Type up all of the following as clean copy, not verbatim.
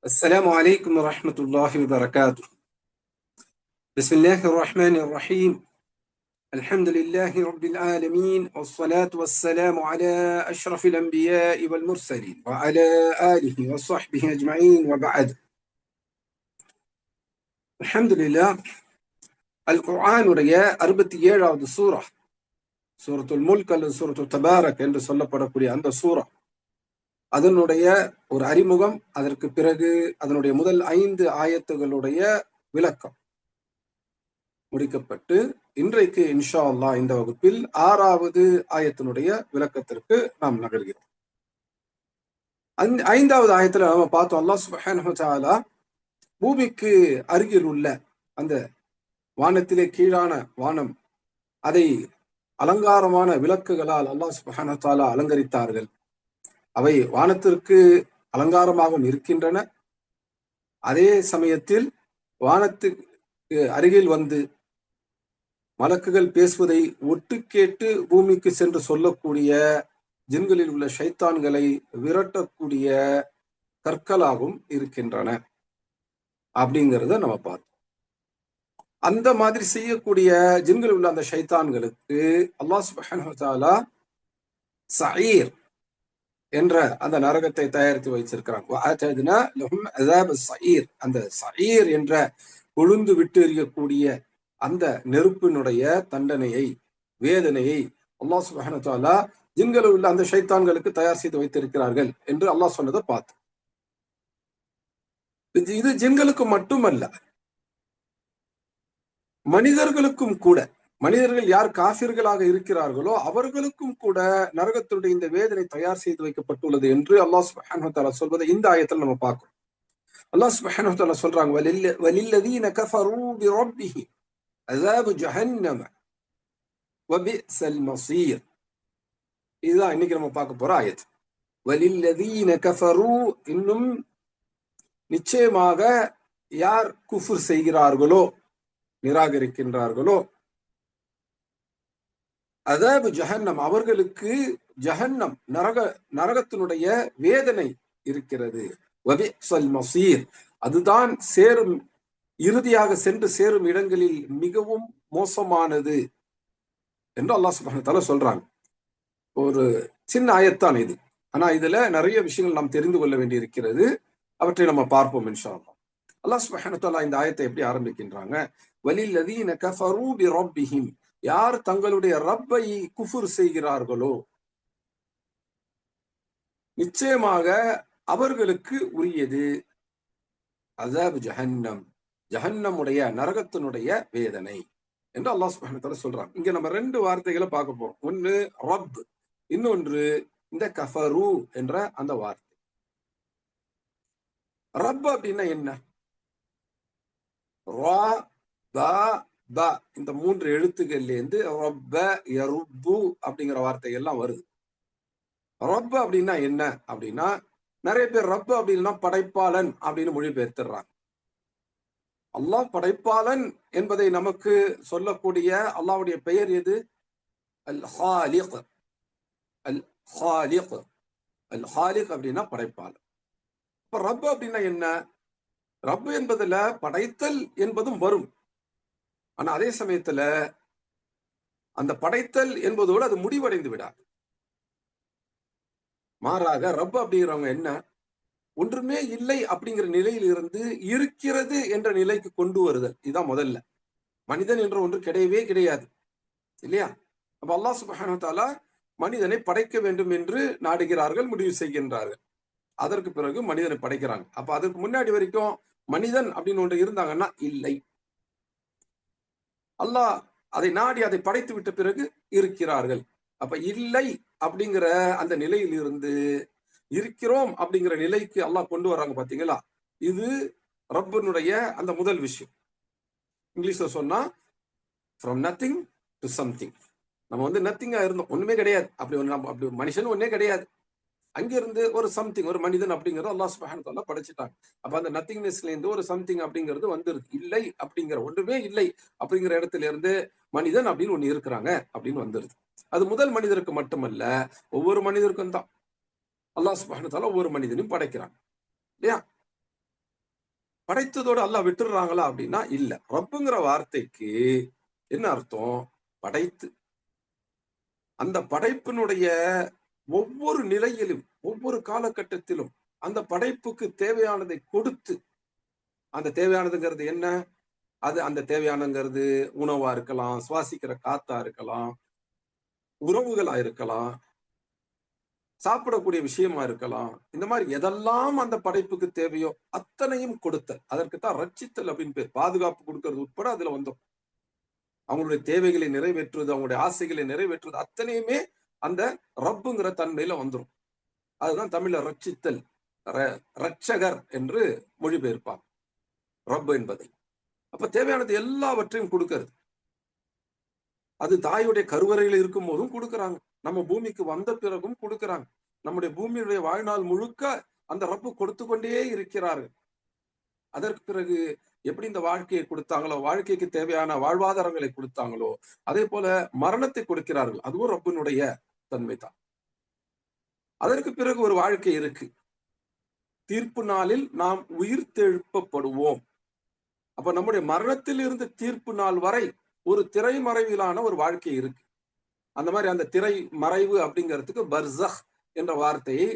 السلام عليكم ورحمة الله وبركاته. بسم الله الرحمن الرحيم. الحمد لله رب العالمين، والصلاة والسلام على أشرف الأنبياء والمرسلين وعلى آله وصحبه أجمعين وبعد. الحمد لله. القرآن உடைய 67வது சூரா, சூரத்துல் முல்க் அல்லது சூரத்துல் தபாரக் என்று சொல்லப்படக்கூடிய அந்த சூரா, அதனுடைய ஒரு அறிமுகம், அதற்கு பிறகு அதனுடைய முதல் 5 ஆயத்துகளுடைய விளக்கம் முடிக்கப்பட்டு இன்றைக்கு இன்ஷா அல்லாஹ் இந்த வகுப்பில் 6வது ஆயத்தினுடைய விளக்கத்திற்கு நாம் நகர்கிறோம். 5வது ஆயத்துல நம்ம பார்த்தோம், அல்லாஹ் சுப்ஹானஹு வ தஆலா பூமிக்கு அருகில் உள்ள அந்த வானத்திலே கீழான வானம், அதை அலங்காரமான விளக்குகளால் அல்லாஹ் சுப்ஹானஹு வ தஆலா அலங்கரித்தார்கள். அவை வானத்திற்கு அலங்காரமாகவும் இருக்கின்றன. அதே சமயத்தில் வானத்துக்கு அருகில் வந்து மலக்குகள் பேசுவதை ஒட்டு கேட்டு பூமிக்கு சென்று சொல்லக்கூடிய ஜின்களில் உள்ள ஷைத்தான்களை விரட்டக்கூடிய கற்களாகவும் இருக்கின்றன அப்படிங்கிறத நம்ம பார்த்தோம். அந்த மாதிரி செய்யக்கூடிய ஜின்களில் உள்ள அந்த ஷைத்தான்களுக்கு அல்லாஹ் சுப்ஹானஹு வ தஆலா சயீர் என்ற அந்த நரகத்தை தயாரித்து வைச்சிருக்கிறாங்க. வஅதத்னா லஹும் அஸாப் ஸயீர், அந்த சயீர் என்ற கொழுந்து விட்டு எரியக்கூடிய அந்த நெருப்பினுடைய தண்டனையை, வேதனையை அல்லாஹ் சுப்ஹானஹு வ தஆலா ஜின்களில் உள்ள அந்த ஷைத்தான்களுக்கு தயார் செய்து வைத்திருக்கிறார்கள் என்று அல்லாஹ் சொன்னதை பார்த்தோம். இது ஜின்களுக்கு மட்டுமல்ல, மனிதர்களுக்கும் கூட, மனிதர்கள் யார் காஃபிர்களாக இருக்கிறார்களோ அவர்களுக்கும் கூட நரகத்தினுடைய இந்த வேதனை தயார் செய்து வைக்கப்பட்டுள்ளது என்று அல்லாஹ் சுப்ஹானஹு வ தஆலா சொல்வதை இந்த ஆயத்தில் நம்ம பார்க்கிறோம். அல்லாஹ் சுப்ஹானஹு வ தஆலா சொல்றாங்க, வலில்லதீன கஃபரூ பிரப்பிஹிம் அஸாபு ஜஹன்னம வபிஸல் மஸீர். இதுதான் இன்னைக்கு நம்ம பார்க்க போற ஆயத். வலில்லதீன கஃபரூ, இன்னும் நிச்சயமாக யார் குஃப்ர் செய்கிறார்களோ, நிராகரிக்கின்றார்களோ, அஸாபு ஜஹன்னம், அவர்களுக்கு ஜஹன்னம் நரகத்தினுடைய வேதனை இருக்கிறது. வபிஸல் மஸீர், அதுதான் சேரும், இறுதியாக சென்று சேரும் இடங்களில் மிகவும் மோசமானது என்று அல்லாஹ் சுப்ஹானஹு வ தஆலா சொல்றாங்க. ஒரு சின்ன ஆயத்தான் இது, ஆனா இதுல நிறைய விஷயங்கள் நாம் தெரிந்து கொள்ள வேண்டி இருக்கிறது. அவற்றை நம்ம பார்ப்போம் இன்ஷா அல்லாஹ். அல்லாஹ் சுப்ஹானஹு வ தஆலா இந்த ஆயத்தை எப்படி ஆரம்பிக்கின்றாங்க? வலில்லதீன கஃபரூ பிரப்பிஹிம், யார் தங்களுடைய ரப்பை குஃப்ர் செய்கிறார்களோ நிச்சயமாக அவர்களுக்கு உரியது அஸாபு ஜஹன்னம், ஜஹன்னமுடைய நரகத்தினுடைய வேதனை என்று அல்லாஹ் சுப்ஹானஹு வ தஆலா சொல்றாங்க. இங்க நம்ம 2 வார்த்தைகளை பார்க்க போறோம். ஒன்னு ரப், இன்னொன்று இந்த கஃபரு என்ற அந்த வார்த்தை. ரப் அப்படின்னா என்ன? ரா பா பா, இந்த 3 எழுத்துக்கள்ல இருந்து ரப்ப யருப்பு அப்படிங்கிற வார்த்தைகள் எல்லாம் வருது. ரப் அப்படின்னா என்ன அப்படின்னா, நிறைய பேர் ரப் அப்படின்னா படைப்பாளன் அப்படின்னு மொழிபெயர்த்துறாங்க. அல்லாஹ் படைப்பாளன் என்பதை நமக்கு சொல்லக்கூடிய அல்லாஹ்வுடைய பெயர் எது? அல் ஹாலிக். அல் ஹாலிக், அல் ஹாலிக் அப்படின்னா படைப்பாளன். இப்ப ரப் அப்படின்னா என்ன? ரப் என்பதுல படைத்தல் என்பதும் வரும். ஆனா அதே சமயத்துல அந்த படைத்தல் என்பதோடு அது முடிவடைந்து விடாது. மாறாக ரப் அப்படிங்கிறவங்க என்ன, ஒன்றுமே இல்லை அப்படிங்கிற நிலையில் இருந்து இருக்கிறது என்ற நிலைக்கு கொண்டு வருதல். இதுதான் முதல்ல. மனிதன் என்ற ஒன்று கிடையவே கிடையாது, இல்லையா? அப்ப அல்லாஹ் சுப்ஹானஹு வ தஆலா மனிதனை படைக்க வேண்டும் என்று நாடுகிறார்கள், முடிவு செய்கின்றார்கள். அதற்கு பிறகு மனிதனை படைக்கிறாங்க. அப்ப அதுக்கு முன்னாடி வரைக்கும் மனிதன் அப்படின்னு ஒன்று இருந்தாங்கன்னா இல்லை. அல்லாஹ் அதை நாடி அதை படைத்து விட்ட பிறகு இருக்கிறார்கள். அப்ப இல்லை அப்படிங்கிற அந்த நிலையில் இருந்து இருக்கிறோம் அப்படிங்கிற நிலைக்கு அல்லாஹ் கொண்டு வர்றாங்க. பாத்தீங்களா? இது ரப்பனுடைய அந்த முதல் விஷயம். இங்கிலீஷ்ல சொன்னா ஃப்ரம் நத்திங் டு சம்திங். நம்ம நத்திங்கா இருந்தோம், ஒண்ணுமே கிடையாது. அப்படி மனுஷன் ஒன்னே கிடையாது. அங்கிருந்து ஒரு சம்திங், ஒரு மனிதன் அப்படிங்கிறது அல்லாஹ் சுப்ஹானஹு வ தஆலா படைச்சிட்டாங்க. அப்ப அந்த நத்திங்னஸ்ல இருந்து ஒரு சம்திங் அப்படிங்கிறது வந்துருது. இல்லை அப்படிங்கிற, ஒன்றுமே இல்லை அப்படிங்கிற இடத்துல இருந்து மனிதன் அப்படின்னு ஒண்ணு இருக்கிறாங்க அப்படின்னு வந்துருது. அது முதல் மனிதருக்கு மட்டுமல்ல, ஒவ்வொரு மனிதருக்கும் தான். அல்லாஹ் சுப்ஹானஹு வ தஆலா ஒவ்வொரு மனிதனையும் படைக்கிறான் இல்லையா? படைத்ததோடு அல்லாஹ் விட்டுறாங்களா அப்படின்னா இல்ல. ரப்புங்கிற வார்த்தைக்கு என்ன அர்த்தம்? படைத்து, அந்த படைப்பினுடைய ஒவ்வொரு நிலையிலும் ஒவ்வொரு காலகட்டத்திலும் அந்த படைப்புக்கு தேவையானதை கொடுத்து, அந்த தேவையானதுங்கிறது என்ன? அது அந்த தேவையானங்கிறது உணவா இருக்கலாம், சுவாசிக்கிற காத்தா இருக்கலாம், உறவுகளா இருக்கலாம், சாப்பிடக்கூடிய விஷயமா இருக்கலாம். இந்த மாதிரி எதெல்லாம் அந்த படைப்புக்கு தேவையோ அத்தனையும் கொடுத்தல். அதற்குத்தான் ரட்சித்தல் அப்படின்னு பேர். பாதுகாப்பு கொடுக்கிறது உட்பட அதுல வந்தோம். அவங்களுடைய தேவைகளை நிறைவேற்றுவது, அவங்களுடைய ஆசைகளை நிறைவேற்றுவது அத்தனையுமே அந்த ரப்புங்கிற தன்மையில வந்துரும். அதுதான் தமிழ்ல ரட்சித்தல், ரட்சகர் என்று மொழிபெயர்ப்பார் ரப் என்பதை. அப்ப தேவையானது எல்லாவற்றையும் கொடுக்கிறது. அது தாயுடைய கருவறையில் இருக்கும் போதும் கொடுக்கறாங்க. நம்ம பூமிக்கு வந்த பிறகும் கொடுக்கறாங்க. நம்முடைய பூமியுடைய வாழ்நாள் முழுக்க அந்த ரப்பு கொடுத்து கொண்டே இருக்கிறார்கள். அதற்கு பிறகு எப்படி இந்த வாழ்க்கையை கொடுத்தாங்களோ, வாழ்க்கைக்கு தேவையான வாழ்வாதாரங்களை கொடுத்தாங்களோ, அதே போல மரணத்தை கொடுக்கிறார்கள். அதுவும் ரப்பினுடைய தன்மை தான். அதற்கு பிறகு ஒரு வாழ்க்கை இருக்கு. தீர்ப்பு நாளில் நாம் உயிர்த்தெழுப்பப்படுவோம். அப்ப நம்முடைய மரணத்தில் இருந்து தீர்ப்பு நாள் வரை ஒரு திரைமறைவிலான ஒரு வாழ்க்கை இருக்கு. அந்த மாதிரி அந்த திரை மறைவு அப்படிங்கிறதுக்கு பர்ஸஹ் என்ற வார்த்தையை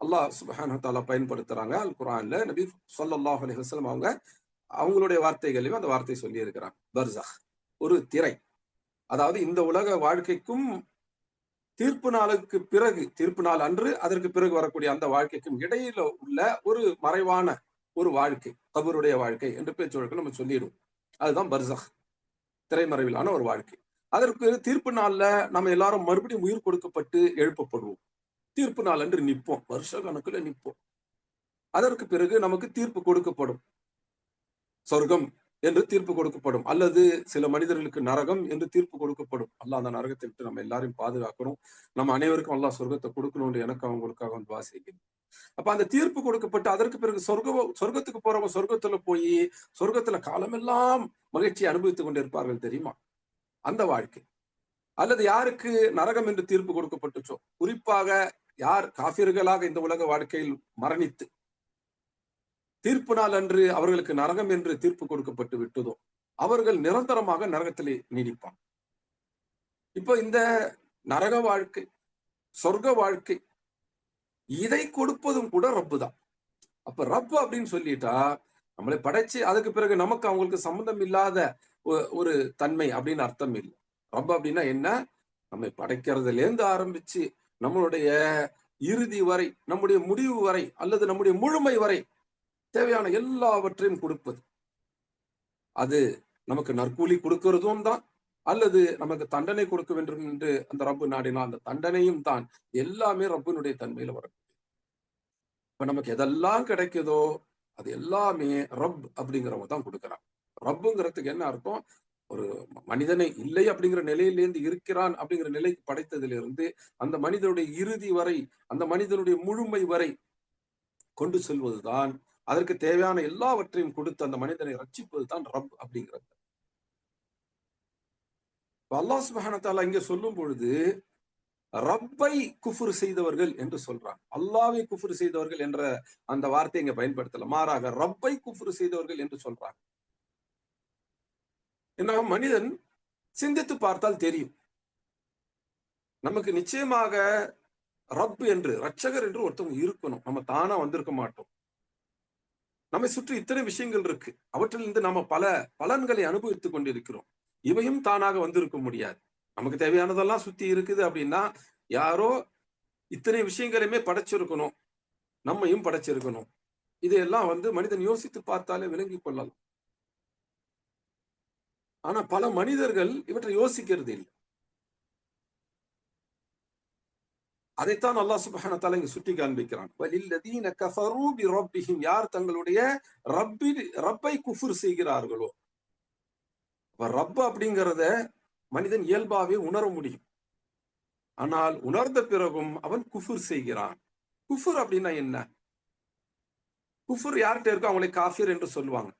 அல்லாஹ் சுப்ஹானஹு வ தஆலா பயன்படுத்துறாங்க. அல் குர்ஆன்ல நபி ஸல்லல்லாஹு அலைஹி வஸல்லம் அவங்களுடைய வார்த்தைகளையும் அந்த வார்த்தை சொல்லி இருக்கிறாங்க. பர்ஸஹ் ஒரு திரை. அதாவது இந்த உலக வாழ்க்கைக்கும் தீர்ப்பு நாளுக்கு பிறகு, தீர்ப்பு நாள் அன்று அதற்கு பிறகு வரக்கூடிய அந்த வாழ்க்கைக்கும் இடையில உள்ள ஒரு மறைவான ஒரு வாழ்க்கை, கபருடைய வாழ்க்கை என்று பேச்சுவழக்கில் நம்ம சொல்லிடுவோம். அதுதான் பர்ஸஹ், திரைமறைவிலான ஒரு வாழ்க்கை. அதற்கு தீர்ப்பு நாள்ல நம்ம எல்லாரும் மறுபடியும் உயிர் கொடுக்கப்பட்டு எழுப்பப்படுவோம். தீர்ப்பு நாள் அன்று நிற்போம், வருஷ கணக்குல நிற்போம். அதற்கு பிறகு நமக்கு தீர்ப்பு கொடுக்கப்படும். சொர்க்கம் என்று தீர்ப்பு கொடுக்கப்படும், அல்லது சில மனிதர்களுக்கு நரகம் என்று தீர்ப்பு கொடுக்கப்படும். அல்லாஹ் அந்த நரகத்தை விட்டு நம்ம எல்லாரையும் பாதுகாக்கணும். நம்ம அனைவருக்கும் அல்லாஹ் சொர்க்கத்தை கொடுக்கணும். எனக்கு அவங்களுக்காக வந்து வாசிக்கணும். அப்ப அந்த தீர்ப்பு கொடுக்கப்பட்டு அதற்கு பிறகு சொர்க்கத்துக்கு போறவங்க சொர்க்கத்துல போய் சொர்க்கத்துல காலமெல்லாம் மகிழ்ச்சியை அனுபவித்துக் கொண்டிருப்பார்கள் தெரியுமா? அந்த வாழ்க்கை. அல்லது யாருக்கு நரகம் என்று தீர்ப்பு கொடுக்கப்பட்டுச்சோ, குறிப்பாக யார் காபிர்களாக இந்த உலக வாழ்க்கையில் மரணித்து தீர்ப்பு நாள் அன்று அவர்களுக்கு நரகம் என்று தீர்ப்பு கொடுக்கப்பட்டு விட்டதோ, அவர்கள் நிரந்தரமாக நரகத்திலே நீடிப்பாங்க. இப்போ இந்த நரக வாழ்க்கை, சொர்க்க வாழ்க்கை, இதை கொடுப்பதும் கூட ரப்பு தான். அப்ப ரப்பு அப்படின்னு சொல்லிட்டா நம்மளை படைச்சு அதுக்கு பிறகு நமக்கு அவங்களுக்கு சம்பந்தம் இல்லாத ஒரு தன்மை அப்படின்னு அர்த்தம் இல்லை. ரப்பு அப்படின்னா என்ன? நம்மை படைக்கிறதுல இருந்து ஆரம்பிச்சு நம்மளுடைய இறுதி வரை, நம்முடைய முடிவு வரை, அல்லது நம்முடைய முழுமை வரை தேவையான எல்லாவற்றையும் கொடுப்பது. அது நமக்கு நற்கூலி கொடுக்கிறதும் தான், அல்லது நமக்கு தண்டனை கொடுக்க வேண்டும் என்று அந்த ரப்பு நாடினா அந்த தண்டனையும் தான். எல்லாமே ரப்பினுடைய தன்மையில வரும். இப்ப நமக்கு எதெல்லாம் கிடைக்குதோ அது எல்லாமே ரப் அப்படிங்கிறவங்க தான் கொடுக்குறான். ரப்புங்கிறதுக்கு என்ன அர்த்தம்? ஒரு மனிதனை இல்லை அப்படிங்கிற நிலையிலிருந்து இருக்கிறான் அப்படிங்கிற நிலைக்கு படைத்ததிலிருந்து அந்த மனிதனுடைய இறுதி வரை, அந்த மனிதனுடைய முழுமை வரை கொண்டு செல்வதுதான், அதற்கு தேவையான எல்லாவற்றையும் கொடுத்து அந்த மனிதனை ரட்சிப்பது தான் ரப் அப்படிங்கிறது. அல்லாஹ் சுப்ஹானஹு வ தஆலா இங்க சொல்லும் பொழுது ரப்பை குஃப்ர் செய்தவர்கள் என்று சொல்றாங்க. அல்லாஹ்வை குஃப்ர் செய்தவர்கள் என்ற அந்த வார்த்தையை இங்க பயன்படுத்தல. மாறாக ரப்பை குஃப்ர் செய்தவர்கள் என்று சொல்றாங்க. ஏன்னா மனிதன் சிந்தித்து பார்த்தால் தெரியும். நமக்கு நிச்சயமாக ரப் என்று, ரட்சகர் என்று ஒருத்தவங்க இருக்கணும். நம்ம தானா வந்திருக்க மாட்டோம். நம்மை சுற்றி இத்தனை விஷயங்கள் இருக்கு. அவற்றில் இருந்து நம்ம பல பலன்களை அனுபவித்துக் கொண்டிருக்கிறோம். இவையும் தானாக வந்திருக்க முடியாது. நமக்கு தேவையானதெல்லாம் சுத்தி இருக்குது அப்படின்னா யாரோ இத்தனை விஷயங்களையுமே படைச்சிருக்கணும், நம்மையும் படைச்சிருக்கணும். இதையெல்லாம் மனிதன் யோசித்து பார்த்தாலே விளங்கிக் கொள்ளலாம். ஆனா பல மனிதர்கள் இவற்றை யோசிக்கிறது இல்லை. அதைத்தான் அல்லாஹ் சுப்ஹானஹு வ தஆலா இங்க சுட்டி காண்பிக்கிறான். வலில்லதீன கஃபரூ பிரப்பிஹிம், யார் தங்களுடைய ரப்பை குஃப்ர் செய்கிறார்களோ. ரப் அப்படிங்கிறத மனிதன் இயல்பாவே உணர முடியும். ஆனால் உணர்ந்த பிறகும் அவன் குஃப்ர் செய்கிறான். குஃப்ர் அப்படின்னா என்ன? குஃப்ர் யார்கிட்ட இருக்கோ அவங்களை காஃபிர் என்று சொல்லுவாங்க.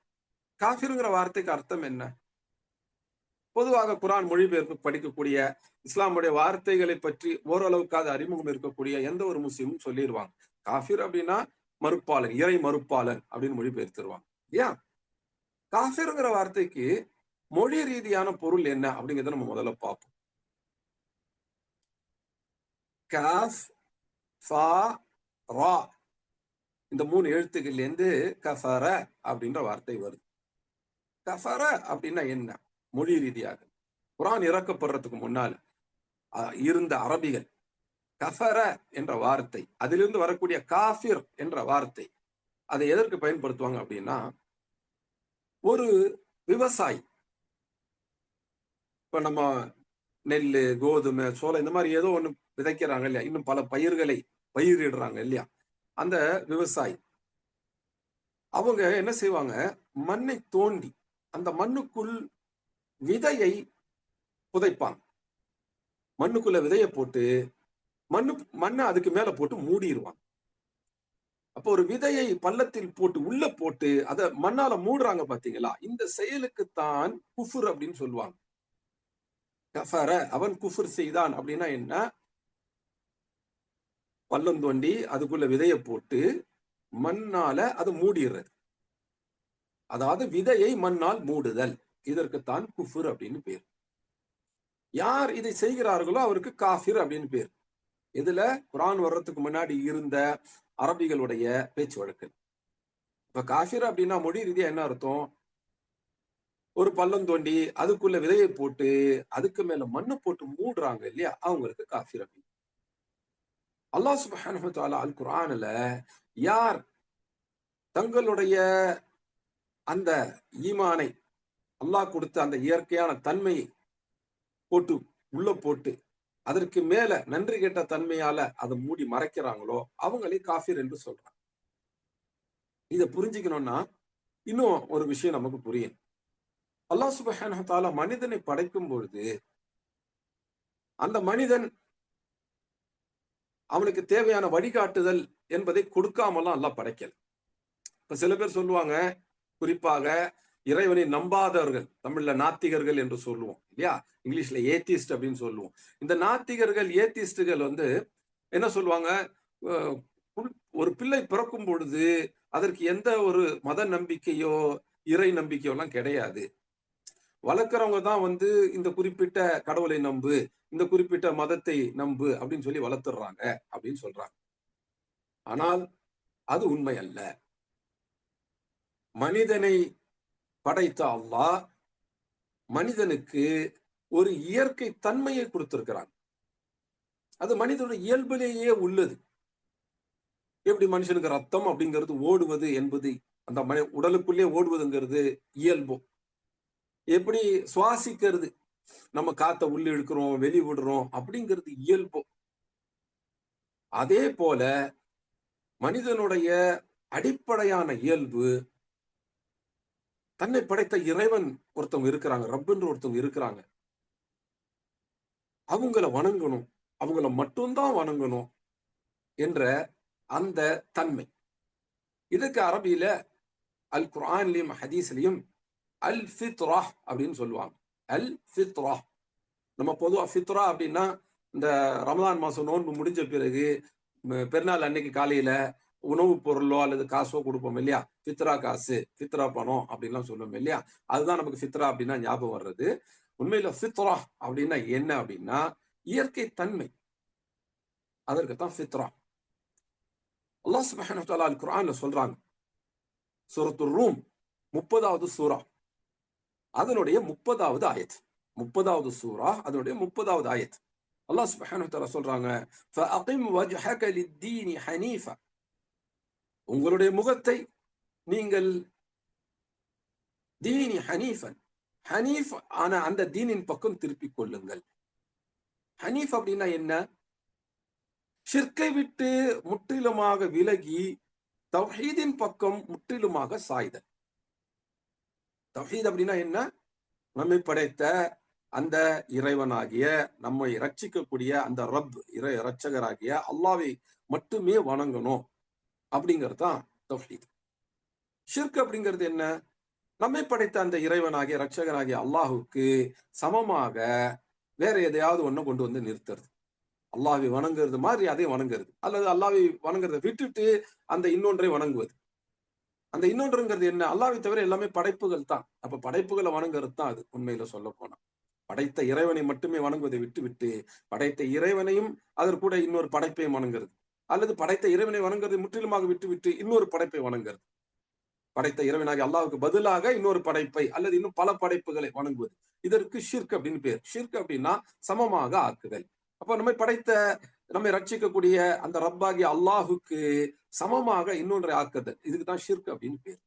காஃபிர்ங்கிற வார்த்தைக்கு அர்த்தம் என்ன? பொதுவாக குரான் மொழிபெயர்ப்பு படிக்கக்கூடிய, இஸ்லாமுடைய வார்த்தைகளை பற்றி ஓரளவுக்காக அறிமுகம் இருக்கக்கூடிய எந்த ஒரு முஸ்லீமும் சொல்லிடுவாங்க, காஃபிர் அப்படின்னா மறுப்பாளன், இறை மறுப்பாளன் அப்படின்னு மொழிபெயர்த்துருவாங்க. ஏன் காஃபிர்ங்கிற வார்த்தைக்கு மொழி ரீதியான பொருள் என்ன அப்படிங்கிறத நம்ம முதல்ல பார்ப்போம். காஃப், ஃபா, ரா இந்த 3 எழுத்துக்கள்ல இருந்து கஃபர அப்படின்ற வார்த்தை வருது. கஃபர அப்படின்னா என்ன மொழி ரீதியாக? குரான் இறக்கப்படுறதுக்கு முன்னால் இருந்த அரபிகள் கஃபர என்ற வார்த்தை, அதிலிருந்து வரக்கூடிய காஃபிர் என்ற வார்த்தை, அதை எதற்கு பயன்படுத்துவாங்க அப்படின்னா, ஒரு விவசாயி, இப்ப நம்ம நெல், கோதுமை, சோளம் இந்த மாதிரி ஏதோ ஒண்ணு விதைக்கிறாங்க இல்லையா, இன்னும் பல பயிர்களை பயிரிடுறாங்க இல்லையா, அந்த விவசாயி அவங்க என்ன செய்வாங்க, மண்ணை தோண்டி அந்த மண்ணுக்குள் விதையை புதைப்பாங்க. மண்ணுக்குள்ள விதையை போட்டு மண்ணை அதுக்கு மேல போட்டு மூடிடுவாங்க. அப்போ ஒரு விதையை பள்ளத்தில் போட்டு உள்ள போட்டு அதை மண்ணால மூடுறாங்க பாத்தீங்களா, இந்த செயலுக்குத்தான் குஃபுர் அப்படின்னு சொல்லுவாங்க. கஃபர, அவன் குஃபுர் செய்தான் அப்படின்னா என்ன, பள்ளம் தோண்டி அதுக்குள்ள விதையை போட்டு மண்ணால அது மூடிடுறது, அதாவது விதையை மண்ணால் மூடுதல், இதற்குத்தான் குஃபுர் அப்படின்னு பேர். யார் இதை செய்கிறார்களோ அவருக்கு காஃபிர் அப்படின்னு பேர். இதுல குரான் வர்றதுக்கு முன்னாடி இருந்த அரபிகளுடைய பேச்சு வழக்கு. இப்ப காஃபிர் அப்படின்னா மொழி ரீதியா என்ன அர்த்தம், ஒரு பள்ளம் தோண்டி அதுக்குள்ள விதையை போட்டு அதுக்கு மேல மண்ணு போட்டு மூடுறாங்க இல்லையா, அவங்களுக்கு காஃபிர் அப்படின்னு. அல்லாஹ் சுப்ஹானஹு வ தஆலா அல் குர்ஆன்ல யார் தங்களுடைய அந்த ஈமானை, அல்லாஹ் கொடுத்த அந்த இயற்கையான தன்மையை போட்டு உள்ள போட்டு அதற்கு மேல நன்றி கெட்ட தன்மையால அதை மூடி மறைக்கிறாங்களோ அவங்களே காஃபிர் என்று சொல்றாங்க. இதை புரிஞ்சுக்கணும்னா இன்னும் ஒரு விஷயம் நமக்கு புரியும். அல்லாஹ் சுப்ஹானஹு வ தஆலா மனிதனை படைக்கும் பொழுது அந்த மனிதன் அவனுக்கு தேவையான வழிகாட்டுதல் என்பதை கொடுக்காமலாம் அல்லாஹ் படைக்கல. இப்ப சில பேர் சொல்லுவாங்க, குறிப்பாக இறைவனை நம்பாதவர்கள், தமிழ்ல நாத்திகர்கள் என்று சொல்லுவோம் இல்லையா, இங்கிலீஷ்ல ஏத்திஸ்ட் அப்படின்னு சொல்லுவோம். இந்த நாத்திகர்கள், ஏத்திஸ்டுகள் என்ன சொல்லுவாங்க, ஒரு பிள்ளை பிறக்கும் பொழுது அதற்கு எந்த ஒரு மத நம்பிக்கையோ இறை நம்பிக்கையோ எல்லாம் கிடையாது, வளர்க்கிறவங்க தான் இந்த குறிப்பிட்ட கடவுளை நம்பு, இந்த குறிப்பிட்ட மதத்தை நம்பு அப்படின்னு சொல்லி வளர்த்துறாங்க அப்படின்னு சொல்றாங்க. ஆனால் அது உண்மை அல்ல. மனிதனை படைத்த அல்லாஹ் மனிதனுக்கு ஒரு இயற்கை தன்மையை கொடுத்திருக்கிறான். அது மனிதனுடைய இயல்பிலேயே உள்ளது. எப்படி மனுஷனுக்கு ரத்தம் அப்படிங்கிறது ஓடுவது என்பது அந்த உடலுக்குள்ளே ஓடுவதுங்கிறது இயல்பு, எப்படி சுவாசிக்கிறது, நம்ம காத்த உள்ள இழுக்கிறோம் வெளி விடுறோம் அப்படிங்கிறது இயல்பு, அதே போல மனிதனுடைய அடிப்படையான இயல்பு, தன்னை படைத்த இறைவன் ஒருத்தவங்க இருக்கிறாங்க, ரப்புன்ற ஒருத்தவங்க இருக்கிறாங்க, அவங்கள வணங்கணும், அவங்கள மட்டும்தான் வணங்கணும் என்ற அந்த தன்மை. இதுக்கு அரபியில அல் குர்ஆன்லயும் ஹதீஸ்லயும் அல் ஃபித்ரா அப்படின்னு சொல்லுவாங்க. அல் ஃபித்ரா, நம்ம பொதுவா ஃபித்ரா அப்படின்னா இந்த ரமலான் மாசம் நோன்பு முடிஞ்ச பிறகு பெருநாள் அன்னைக்கு காலையில உணவு பொருளோ அல்லது காசோ கொடுப்போம் இல்லையா, ஃபித்ரா காசு, ஃபித்ரா பணம் அப்படின்லாம் சொல்லுவோம் இல்லையா, அதுதான் நமக்கு ஃபித்ரா அப்படின்னா ஞாபகம் வர்றது. உண்மையில ஃபித்ரா அப்படின்னா என்ன அப்படின்னா இயற்கை தன்மை, அதற்குத்தான் ஃபித்ரா. அல்லாஹ் சுப்ஹானஹு வ தஆலா அல் குர்ஆன்ல சொல்றாங்க, சூரத்துர் ரூம் 30வது சூரா அதனுடைய 30வது ஆயத், 30வது சூரா அதனுடைய 30வது ஆயத். அல்லாஹ் சுப்ஹானஹு வ தஆலா சொல்றாங்க, ஃபஅகிம் வஜ்ஹக லித்தீனி ஹனீஃபா, உங்களுடைய முகத்தை நீங்கள் தீனி ஹனீஃபன், ஹனீஃப் ஆன அந்த தீனின் பக்கம் திருப்பிக் கொள்ளுங்கள். ஹனீஃப் அப்படின்னா என்ன, ஷிர்கை விட்டு முற்றிலுமாக விலகி தௌஹீதின் பக்கம் முற்றிலுமாக சாய்தல். தௌஹீத் அப்படின்னா என்ன, நம்மை படைத்த அந்த இறைவனாகிய நம்மை ரட்சிக்கக்கூடிய அந்த ரப், இறை இரட்சகராகிய அல்லாஹ்வை மட்டுமே வணங்கணும் அப்படிங்கிறது தான் தௌஹீத். ஷிர்க் அப்படிங்கிறது என்ன, நம்மை படைத்த அந்த இறைவனாகிய ரட்சகனாகிய அல்லாஹுக்கு சமமாக வேற எதையாவது ஒண்ணு கொண்டு வந்து நிறுத்துறது. அல்லாஹ்வை வணங்குறது மாதிரி அதை வணங்குறது, அல்லது அல்லாஹ்வை வணங்குறதை விட்டுட்டு அந்த இன்னொன்றை வணங்குவது. அந்த இன்னொன்றுங்கிறது என்ன? அல்லாஹ்வை தவிர எல்லாமே படைப்புகள் தான். அப்ப படைப்புகளை வணங்குறது தான் அது, உண்மையில சொல்ல போனா. படைத்த இறைவனை மட்டுமே வணங்குவதை விட்டு விட்டு படைத்த இறைவனையும் அதற்கூட இன்னொரு படைப்பையும் வணங்குறது, அல்லது படைத்த இறைவனை வணங்குறதை முற்றிலுமாக விட்டு விட்டு இன்னொரு படைப்பை வணங்குறது. படைத்த இறைவனாகி அல்லாஹ்வுக்கு பதிலாக இன்னொரு படைப்பை அல்லது இன்னும் பல படைப்புகளை வணங்குவது, இதற்கு ஷிர்க் அப்படின்னு பேர். ஷிர்க் அப்படின்னா சமமாக ஆக்குதல். அப்ப நம்மை ரட்சிக்கக்கூடிய அந்த ரப்பாகி அல்லாஹுக்கு சமமாக இன்னொன்றை ஆக்குதல், இதுக்கு தான் ஷிர்க் அப்படின்னு பேர்.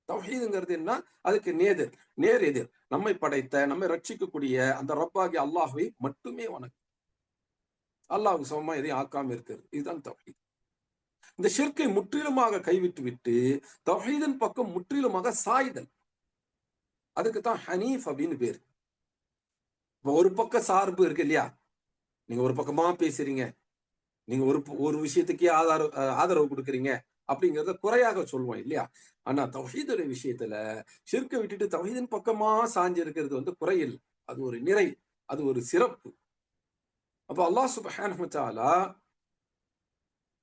தௌஹீதுங்கிறது என்ன? அதுக்கு நேர் எதிர். நம்மை படைத்த நம்மை ரட்சிக்கக்கூடிய அந்த ரப்பாகி அல்லாஹுவை மட்டுமே வணங்கு, அல்லாஹுக்கு சமமா எதையும் ஆக்காம இருக்கிறது, இதுதான் தௌஹீத். இந்த ஷிர்கை முற்றிலுமாக கைவிட்டு விட்டு தௌஹீதின் பக்கம் முற்றிலுமாக சாய்தல், அதுக்கு தான் ஹனீஃப் அப்படின்னு பேரு. இப்ப ஒரு பக்க சார்பு இருக்கு இல்லையா, நீங்க ஒரு பக்கமா பேசுறீங்க, நீங்க ஒரு விஷயத்துக்கே ஆதரவு கொடுக்குறீங்க அப்படிங்கறத குறையாக சொல்லுவோம் இல்லையா. ஆனா தௌஹீதுடைய விஷயத்துல ஷிர்கை விட்டுட்டு தௌஹீதின் பக்கமா சாஞ்சு இருக்கிறது வந்து குறையில், அது ஒரு நிறை, அது ஒரு சிறப்பு. அப்ப அல்லாஹ் சுப்ஹானஹு வ தஆலா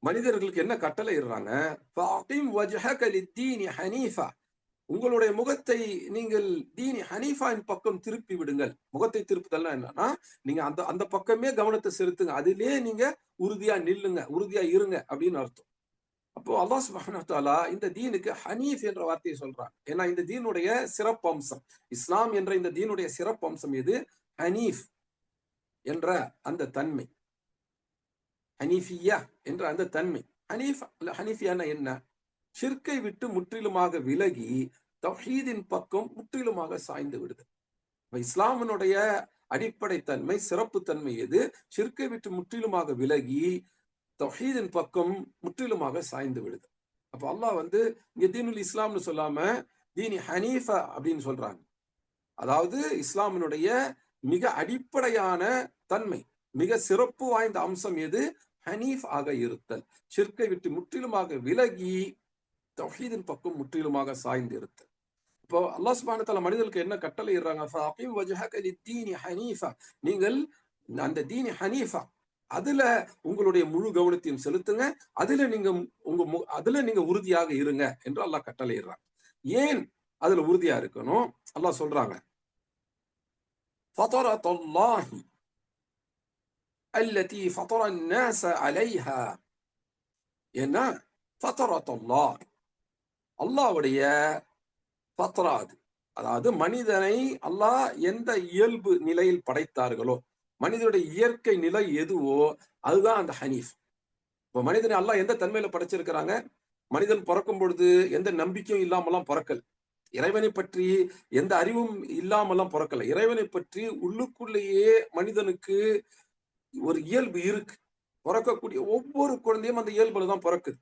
மனிதர்களுக்கு என்ன கட்டளை இடுறாங்க? ஃபஅகிம் வஜ்ஹக லித்தீனி ஹனீஃபா, உங்களுடைய முகத்தை நீங்கள் தீனி ஹனீஃபாவின் பக்கம் திருப்பி விடுங்கள். முகத்தை திருப்புதல்னா என்னன்னா, நீங்க அந்த அந்த பக்கமே கவனத்தை செலுத்துங்க, அதிலே நீங்க உறுதியா நில்லுங்க, உறுதியா இருங்க அப்படின்னு அர்த்தம். அப்போ அல்லாஹ் சுப்ஹானஹு வ தஆலா இந்த தீனுக்கு ஹனீஃப் என்ற வார்த்தையை சொல்றாங்க. ஏன்னா இந்த தீனுடைய சிறப்பு அம்சம், இஸ்லாம் என்ற இந்த தீனுடைய சிறப்பு அம்சம் எது? ஹனீஃப் என்ற அந்த தன்மை, ஹனீஃபியா என்ற அந்த தன்மை. ஹனீஃபியானா என்ன? ஷிர்கை விட்டு முற்றிலுமாக விலகி தௌஹீதின் பக்கம் முற்றிலுமாக சாய்ந்து விடுது. இஸ்லாமினுடைய அடிப்படை தன்மை, சிறப்பு தன்மை எது? ஷிர்கை விட்டு முற்றிலுமாக விலகி தௌஹீதின் பக்கம் முற்றிலுமாக சாய்ந்து விடுது. அப்ப அல்லாஹ் வந்து இங்க தீனுல் இஸ்லாம்னு சொல்லாம தீனி ஹனீஃபா அப்படின்னு சொல்றாங்க. அதாவது இஸ்லாமினுடைய மிக அடிப்படையான தன்மை, மிக சிறப்பு வாய்ந்த அம்சம் எது? ஹனீஃப் ஆக இருத்தல், ஷிர்கை விட்டு முற்றிலுமாக விலகி தௌஹீதின் பக்கம் முற்றிலுமாக சாய்ந்து இருத்தல். இப்போ அல்லாஹ் சுப்ஹானஹு வ தஆலா மனிதர்களுக்கு என்ன கட்டளை இடுறாங்க? ஃபஅகிம் வஜ்ஹக லித்தீனி ஹனீஃபா, நீங்கள் அந்த தீனி ஹனீஃபா அதுல உங்களுடைய முழு கவனத்தையும் செலுத்துங்க, அதுல நீங்க உறுதியாக இருங்க என்று அல்லாஹ் கட்டளை இடுறாங்க. ஏன் அதுல உறுதியா இருக்கணும்? அல்லாஹ் சொல்றாங்க, ஃபதரத்துல்லாஹி அல்லதி ஃபதர الناس அலைஹா. ஏன்னா ஃபதரத்துல்லாஹ் அல்லாஹ்வுடைய ஃபத்ரா அது, அதாவது மனிதனை அல்லாஹ் எந்த இயல்பு நிலையில் படைத்தார்களோ, மனிதனுடைய இயற்கை நிலை எதுவோ அதுதான் அந்த ஹனீஃப். இப்ப மனிதனை அல்லாஹ் எந்த தன்மையில படைச்சிருக்கிறாங்க? மனிதன் பிறக்கும் பொழுது எந்த நம்பிக்கையும் இல்லாமலாம் பிறக்கல், இறைவனை பற்றி எந்த அறிவும் இல்லாமலாம் பிறக்கல. இறைவனை பற்றி உள்ளுக்குள்ளேயே மனிதனுக்கு ஒரு இயல்பு இருக்கு. பிறக்கக்கூடிய ஒவ்வொரு குழந்தையும் அந்த இயல்புல தான் பிறக்குது.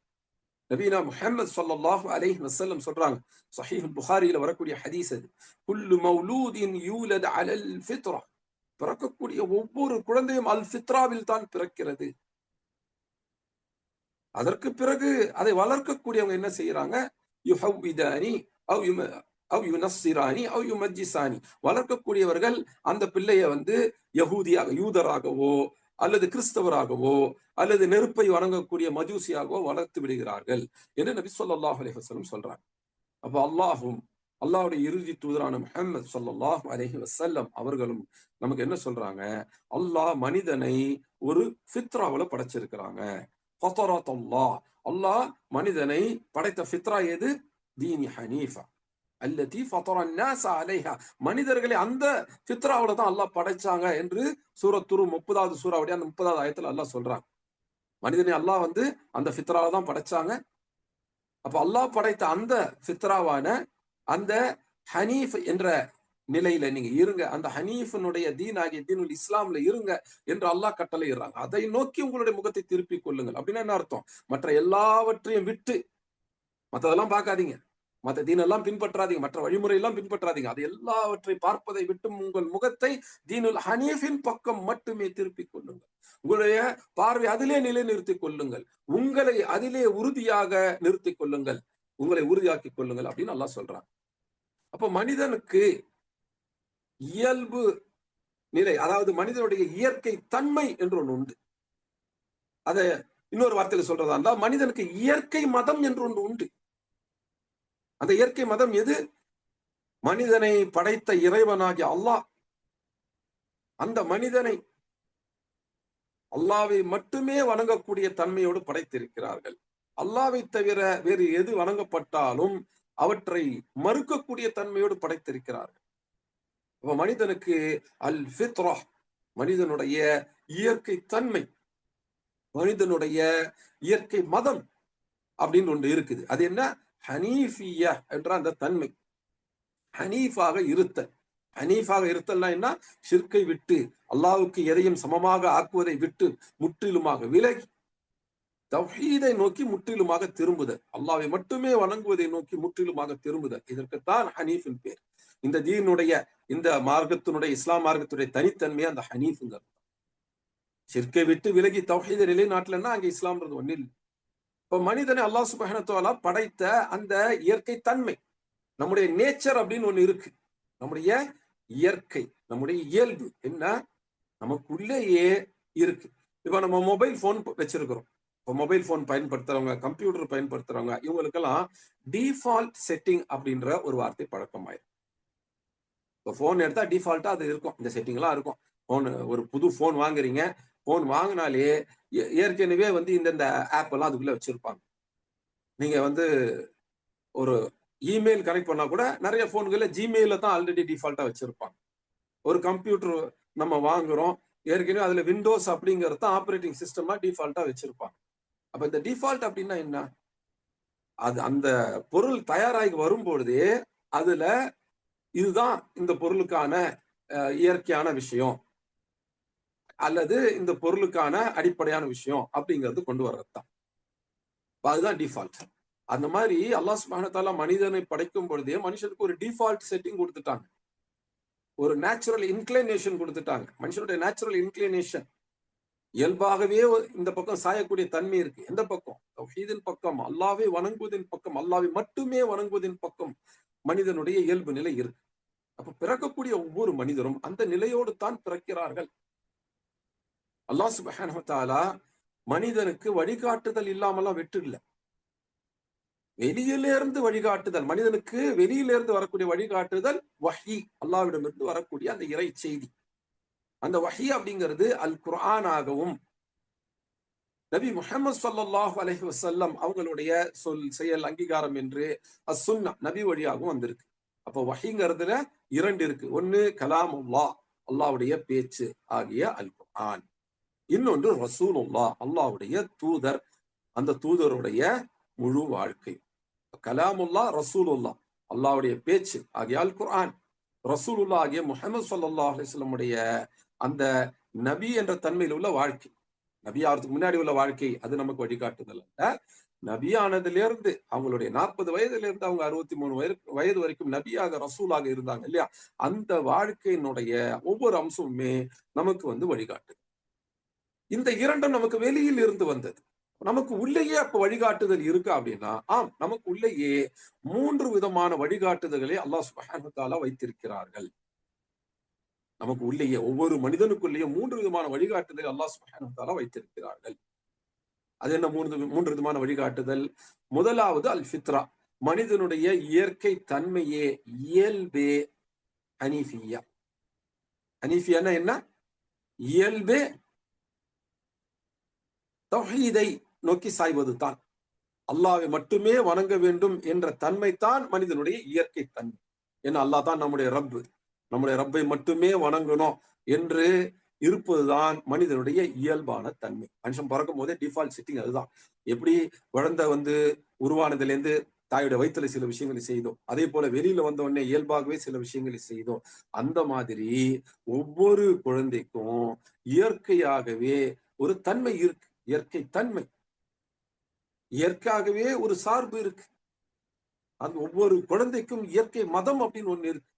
நபீனா முஹம்மது ஸல்லல்லாஹு அலைஹி வஸல்லம் சொல்றாங்க, ஸஹீஹ் புகாரியில வரக்கூடிய ஹதீஸ் அது, குல்லு மௌலூதின் யூலது அலல் ஃபித்ரா, பிறக்கக்கூடிய ஒவ்வொரு குழந்தையும் அல் ஃபித்ராவில் தான் பிறக்கிறது. அதற்கு பிறகு அதை வளர்க்கக்கூடியவங்க என்ன செய்யறாங்க? யுஹவ்விதானி அவ் யுனஸ்ஸிரானி அவ் யுமஜ்ஜிசானி, வளர்க்கக்கூடியவர்கள் அந்த பிள்ளையை வந்து யஹூதியாக, யூதராகவோ அல்லது கிறிஸ்தவராகவோ அல்லது நெருப்பை வணங்கக்கூடிய மஜூசியாகவோ வளர்த்து விடுகிறார்கள் என்று நபி ஸல்லல்லாஹு அலைஹி வஸல்லம் சொல்றாங்க. அப்ப அல்லாஹ்வுடைய இறுதி தூதரான முஹம்மது ஸல்லல்லாஹு அலைஹி வஸல்லம் அவர்களும் நமக்கு என்ன சொல்றாங்க? அல்லாஹ் மனிதனை ஒரு ஃபித்ராவுல படைச்சிருக்கிறாங்க. ஃபதரத்துல்லாஹ், அல்லாஹ் மனிதனை படைத்த ஃபித்ரா எது? தீனி ஹனீஃபா அல்லதி ஃபதர الناس அலைஹா, மனிதர்களை அந்த ஃபித்ராவுல தான் அல்லாஹ் படைச்சாங்க என்று சூரத்துரு 30வது சூராவுடைய அந்த 30வது ஆயத்துல அல்லாஹ் சொல்றாங்க. மனிதனை அல்லாஹ் வந்து அந்த ஃபித்ராவை தான் படைச்சாங்க. அப்ப அல்லாஹ் படைத்த அந்த ஃபித்ராவான அந்த ஹனீஃப் என்ற நிலையில நீங்க இருங்க, அந்த ஹனீஃபினுடைய தீன் ஆகிய தீனுல் இஸ்லாம்ல இருங்க என்று அல்லாஹ் கட்டளை இடுறாங்க. அதை நோக்கி உங்களுடைய முகத்தை திருப்பிக் கொள்ளுங்கள். அப்படின்னா என்ன அர்த்தம்? மற்ற எல்லாவற்றையும் விட்டு மற்றதெல்லாம் பார்க்காதீங்க, மற்ற தீனெல்லாம் பின்பற்றாதீங்க, மற்ற வழிமுறை எல்லாம் பின்பற்றாதீங்க. அது எல்லாவற்றை பார்ப்பதை விட்டு உங்கள் முகத்தை தீனுல் ஹனீஃபின் பக்கம் மட்டுமே திருப்பிக் கொள்ளுங்கள். உங்களுடைய பார்வை அதிலே நிலைநிறுத்திக் கொள்ளுங்கள், உங்களை அதிலே உறுதியாக நிறுத்திக் கொள்ளுங்கள், உங்களை உறுதியாக்கிக் கொள்ளுங்கள் அப்படின்னு அல்லாஹ் சொல்றான். அப்ப மனிதனுக்கு இயல்பு நிலை, அதாவது மனிதனுடைய இயற்கை தன்மை என்று ஒன்று உண்டு. அத இன்னொரு வார்த்தையில சொல்றதா இருந்தா, மனிதனுக்கு இயற்கை மதம் என்று ஒன்று உண்டு. அந்த இயற்கை மதம் எது? மனிதனை படைத்த இறைவனாகிய அல்லாஹ் அந்த மனிதனை அல்லாவை மட்டுமே வணங்கக்கூடிய தன்மையோடு படைத்திருக்கிறார்கள். அல்லாவை தவிர வேறு எது வணங்கப்பட்டாலும் அவற்றை மறுக்கக்கூடிய தன்மையோடு படைத்திருக்கிறார்கள். அப்ப மனிதனுக்கு அல் ஃபித்ரா, மனிதனுடைய இயற்கை தன்மை, மனிதனுடைய இயற்கை மதம் அப்படின்னு ஒன்று இருக்குது. அது என்ன? ஹனீஃபியா என்ற அந்த தன்மை. ஹனீஃபாக இருத்தல். ஹனீஃபாக இருத்தல்னா என்ன? ஷிர்கை விட்டு, அல்லாஹ்வுக்கு எதையும் சமமாக ஆக்குவதை விட்டு முற்றிலுமாக விலகி தௌஹீதை நோக்கி முற்றிலுமாக திரும்புதல், அல்லாஹ்வை மட்டுமே வணங்குவதை நோக்கி முற்றிலுமாக திரும்புதல். இதற்குத்தான் ஹனீஃபின் பேர். இந்த தீனுடைய, இந்த மார்க்கத்தினுடைய, இஸ்லாம் மார்க்கத்துடைய தனித்தன்மையை அந்த ஹனீஃப்ங்கிறது. ஷிர்கை விட்டு விலகி தௌஹீதை நிலைநாட்டலன்னா அங்க இஸ்லாம்ன்றது ஒண்ணு இல்லை. இப்ப மனிதனை அல்லாஹ் சுப்ஹானஹு வ தஆலா படைத்த அந்த இயற்கை தன்மை, நம்முடைய நேச்சர் அப்படின்னு ஒண்ணு இருக்கு. நம்முடைய இயற்கை, நம்முடைய இயல்பு என்ன? நமக்குள்ளேயே இருக்கு. இப்ப நம்ம மொபைல் போன் வச்சிருக்கிறோம். இப்போ மொபைல் போன் பயன்படுத்துறவங்க, கம்ப்யூட்டர் பயன்படுத்துறவங்க, இவங்களுக்கெல்லாம் டிஃபால்ட் செட்டிங் அப்படின்ற ஒரு வார்த்தை பழக்கமாயிரும். இப்போ போன் எடுத்தா டிஃபால்ட்டா அது இருக்கும், இந்த செட்டிங் எல்லாம் இருக்கும். போன், ஒரு புது போன் வாங்குறீங்க, போன் வாங்கினாலே ஏற்கனவே இந்த ஆப் எல்லாம் அதுக்குள்ள வச்சிருப்பாங்க. நீங்க ஒரு இமெயில் கனெக்ட் பண்ணா கூட நிறைய போன்கள்ல ஜிமெயில தான் ஆல்ரெடி டிஃபால்ட்டா வச்சிருப்பாங்க. ஒரு கம்ப்யூட்டர் நம்ம வாங்குறோம், ஏற்கனவே அதுல விண்டோஸ் அப்படிங்கறது ஆப்ரேட்டிங் சிஸ்டமா டிஃபால்ட்டா வச்சிருப்பாங்க. அப்ப இந்த டிஃபால்ட் அப்படின்னா என்ன? அது அந்த பொருள் தயாராகி வரும்பொழுதே அதுல இதுதான் இந்த பொருளுக்கான இயற்கையான விஷயம், அல்லது இந்த பொருளுக்கான அடிப்படையான விஷயம் அப்படிங்கிறது கொண்டு வர்றதுதான். அதுதான் டிஃபால்ட். அந்த மாதிரி அல்லாஹ் சுப்ஹானஹு வ தஆலா மனிதனை படைக்கும் பொழுதே மனுஷனுக்கு ஒரு டிஃபால்ட் செட்டிங் கொடுத்துட்டாங்க, ஒரு நேச்சுரல் இன்க்ளினேஷன் கொடுத்துட்டாங்க. மனுஷனுடைய நேச்சுரல் இன்க்ளினேஷன் இயல்பாகவே இந்த பக்கம் சாயக்கூடிய தன்மை இருக்கு. எந்த பக்கம்? தௌஹீதின் பக்கம், அல்லாஹ்வை வணங்குவதின் பக்கம், அல்லாஹ்வை மட்டுமே வணங்குவதின் பக்கம் மனிதனுடைய இயல்பு நிலை இருக்கு. அப்ப பிறக்கக்கூடிய ஒவ்வொரு மனிதரும் அந்த நிலையோடு தான் பிறக்கிறார்கள். அல்லாஹ் சுப்ஹானஹு வ தஆலா மனிதனுக்கு வழிகாட்டுதல் இல்லாமலாம் விட்டு இல்ல. வெளியிலிருந்து வழிகாட்டுதல், மனிதனுக்கு வெளியிலிருந்து வரக்கூடிய வழிகாட்டுதல் வஹி, அல்லாஹ்விடமிருந்து வரக்கூடிய அந்த இறை செய்தி. அந்த வஹி அப்படிங்கிறது அல் குர்ஆனாகவும் நபி முஹம்மது ஸல்லல்லாஹு அலைஹி வஸல்லம் அவங்களுடைய சொல், செயல், அங்கீகாரம் என்று அஸ்-சுன்னா நபி வழியாகவும் வந்திருக்கு. அப்போ வஹிங்கிறதுல இரண்டு இருக்கு. ஒன்னு கலாமுல்லாஹ், அல்லாஹ்வுடைய பேச்சு ஆகிய அல் குர்ஆன். இன்னொன்று ரசூலுல்லாஹ், அல்லாஹ்வுடைய தூதர், அந்த தூதருடைய முழு வாழ்க்கை. கலாமுல்லாஹ், ரசூலுல்லாஹ், அல்லாஹ்வுடைய பேச்சு ஆகிய அல் குர்ஆன், ரசூலுல்லாஹ் ஆகிய முஹம்மது ஸல்லல்லாஹு அலைஹி வஸல்லம் உடைய அந்த நபி என்ற தன்மையில் உள்ள வாழ்க்கை, நபி ஆகிறதுக்கு முன்னாடி உள்ள வாழ்க்கை, அது நமக்கு வழிகாட்டுதல் அல்ல. நபியானதிலிருந்து அவங்களுடைய 40 வயதுல இருந்து அவங்க 63 வயது வரைக்கும் நபியாக, ரசூலாக இருந்தாங்க இல்லையா, அந்த வாழ்க்கையினுடைய ஒவ்வொரு அம்சமுமே நமக்கு வழிகாட்டு. இந்த இரண்டும் நமக்கு வெளியில் இருந்து வந்தது. நமக்கு உள்ளேயே அப்ப வழிகாட்டுதல் இருக்கா அப்படின்னா, ஆம், நமக்கு உள்ளேயே 3 விதமான வழிகாட்டுதல்களை அல்லாஹ் சுப்ஹானஹு வ தஆலா வைத்திருக்கிறார்கள். நமக்கு உள்ளேயே, ஒவ்வொரு மனிதனுக்குள்ளேயே 3 விதமான வழிகாட்டுதல் அல்லாஹ் சுப்ஹானஹு வ தஆலா வைத்திருக்கிறார்கள். அது என்ன 3 விதமான வழிகாட்டுதல்? முதலாவது அல் ஃபித்ரா, மனிதனுடைய இயற்கை தன்மையே, இயல்பே ஹனீஃபியா. ஹனீஃபியானா என்ன? இயல்பே தௌஹீதை நோக்கி சாய்வது தான், அல்லாஹ்வை மட்டுமே வணங்க வேண்டும் என்ற தன்மை தான் மனிதனுடைய இயற்கை தன்மை. ஏன்னா அல்லாஹ் தான் நம்முடைய ரப்பு, நம்முடைய ரப்பை மட்டுமே வணங்கணும் என்று இருப்பதுதான் மனிதனுடைய இயல்பான தன்மை. மனுஷன் பிறக்கும் போதே டிஃபால்ட் செட்டிங் அதுதான். எப்படி குழந்தை உருவானதுல இருந்து தாயோட வயிற்றுல சில விஷயங்களை செய்தோம், அதே போல வெளியில வந்த உடனே இயல்பாகவே சில விஷயங்களை செய்தோம். அந்த மாதிரி ஒவ்வொரு குழந்தைக்கும் இயற்கையாகவே ஒரு தன்மை இருக்கு, இயற்கை தன்மை, இயற்கையாகவே ஒரு சார்பு இருக்கு. அந்த ஒவ்வொரு குழந்தைக்கும் இயற்கை மதம் அப்படின்னு ஒண்ணு இருக்கு.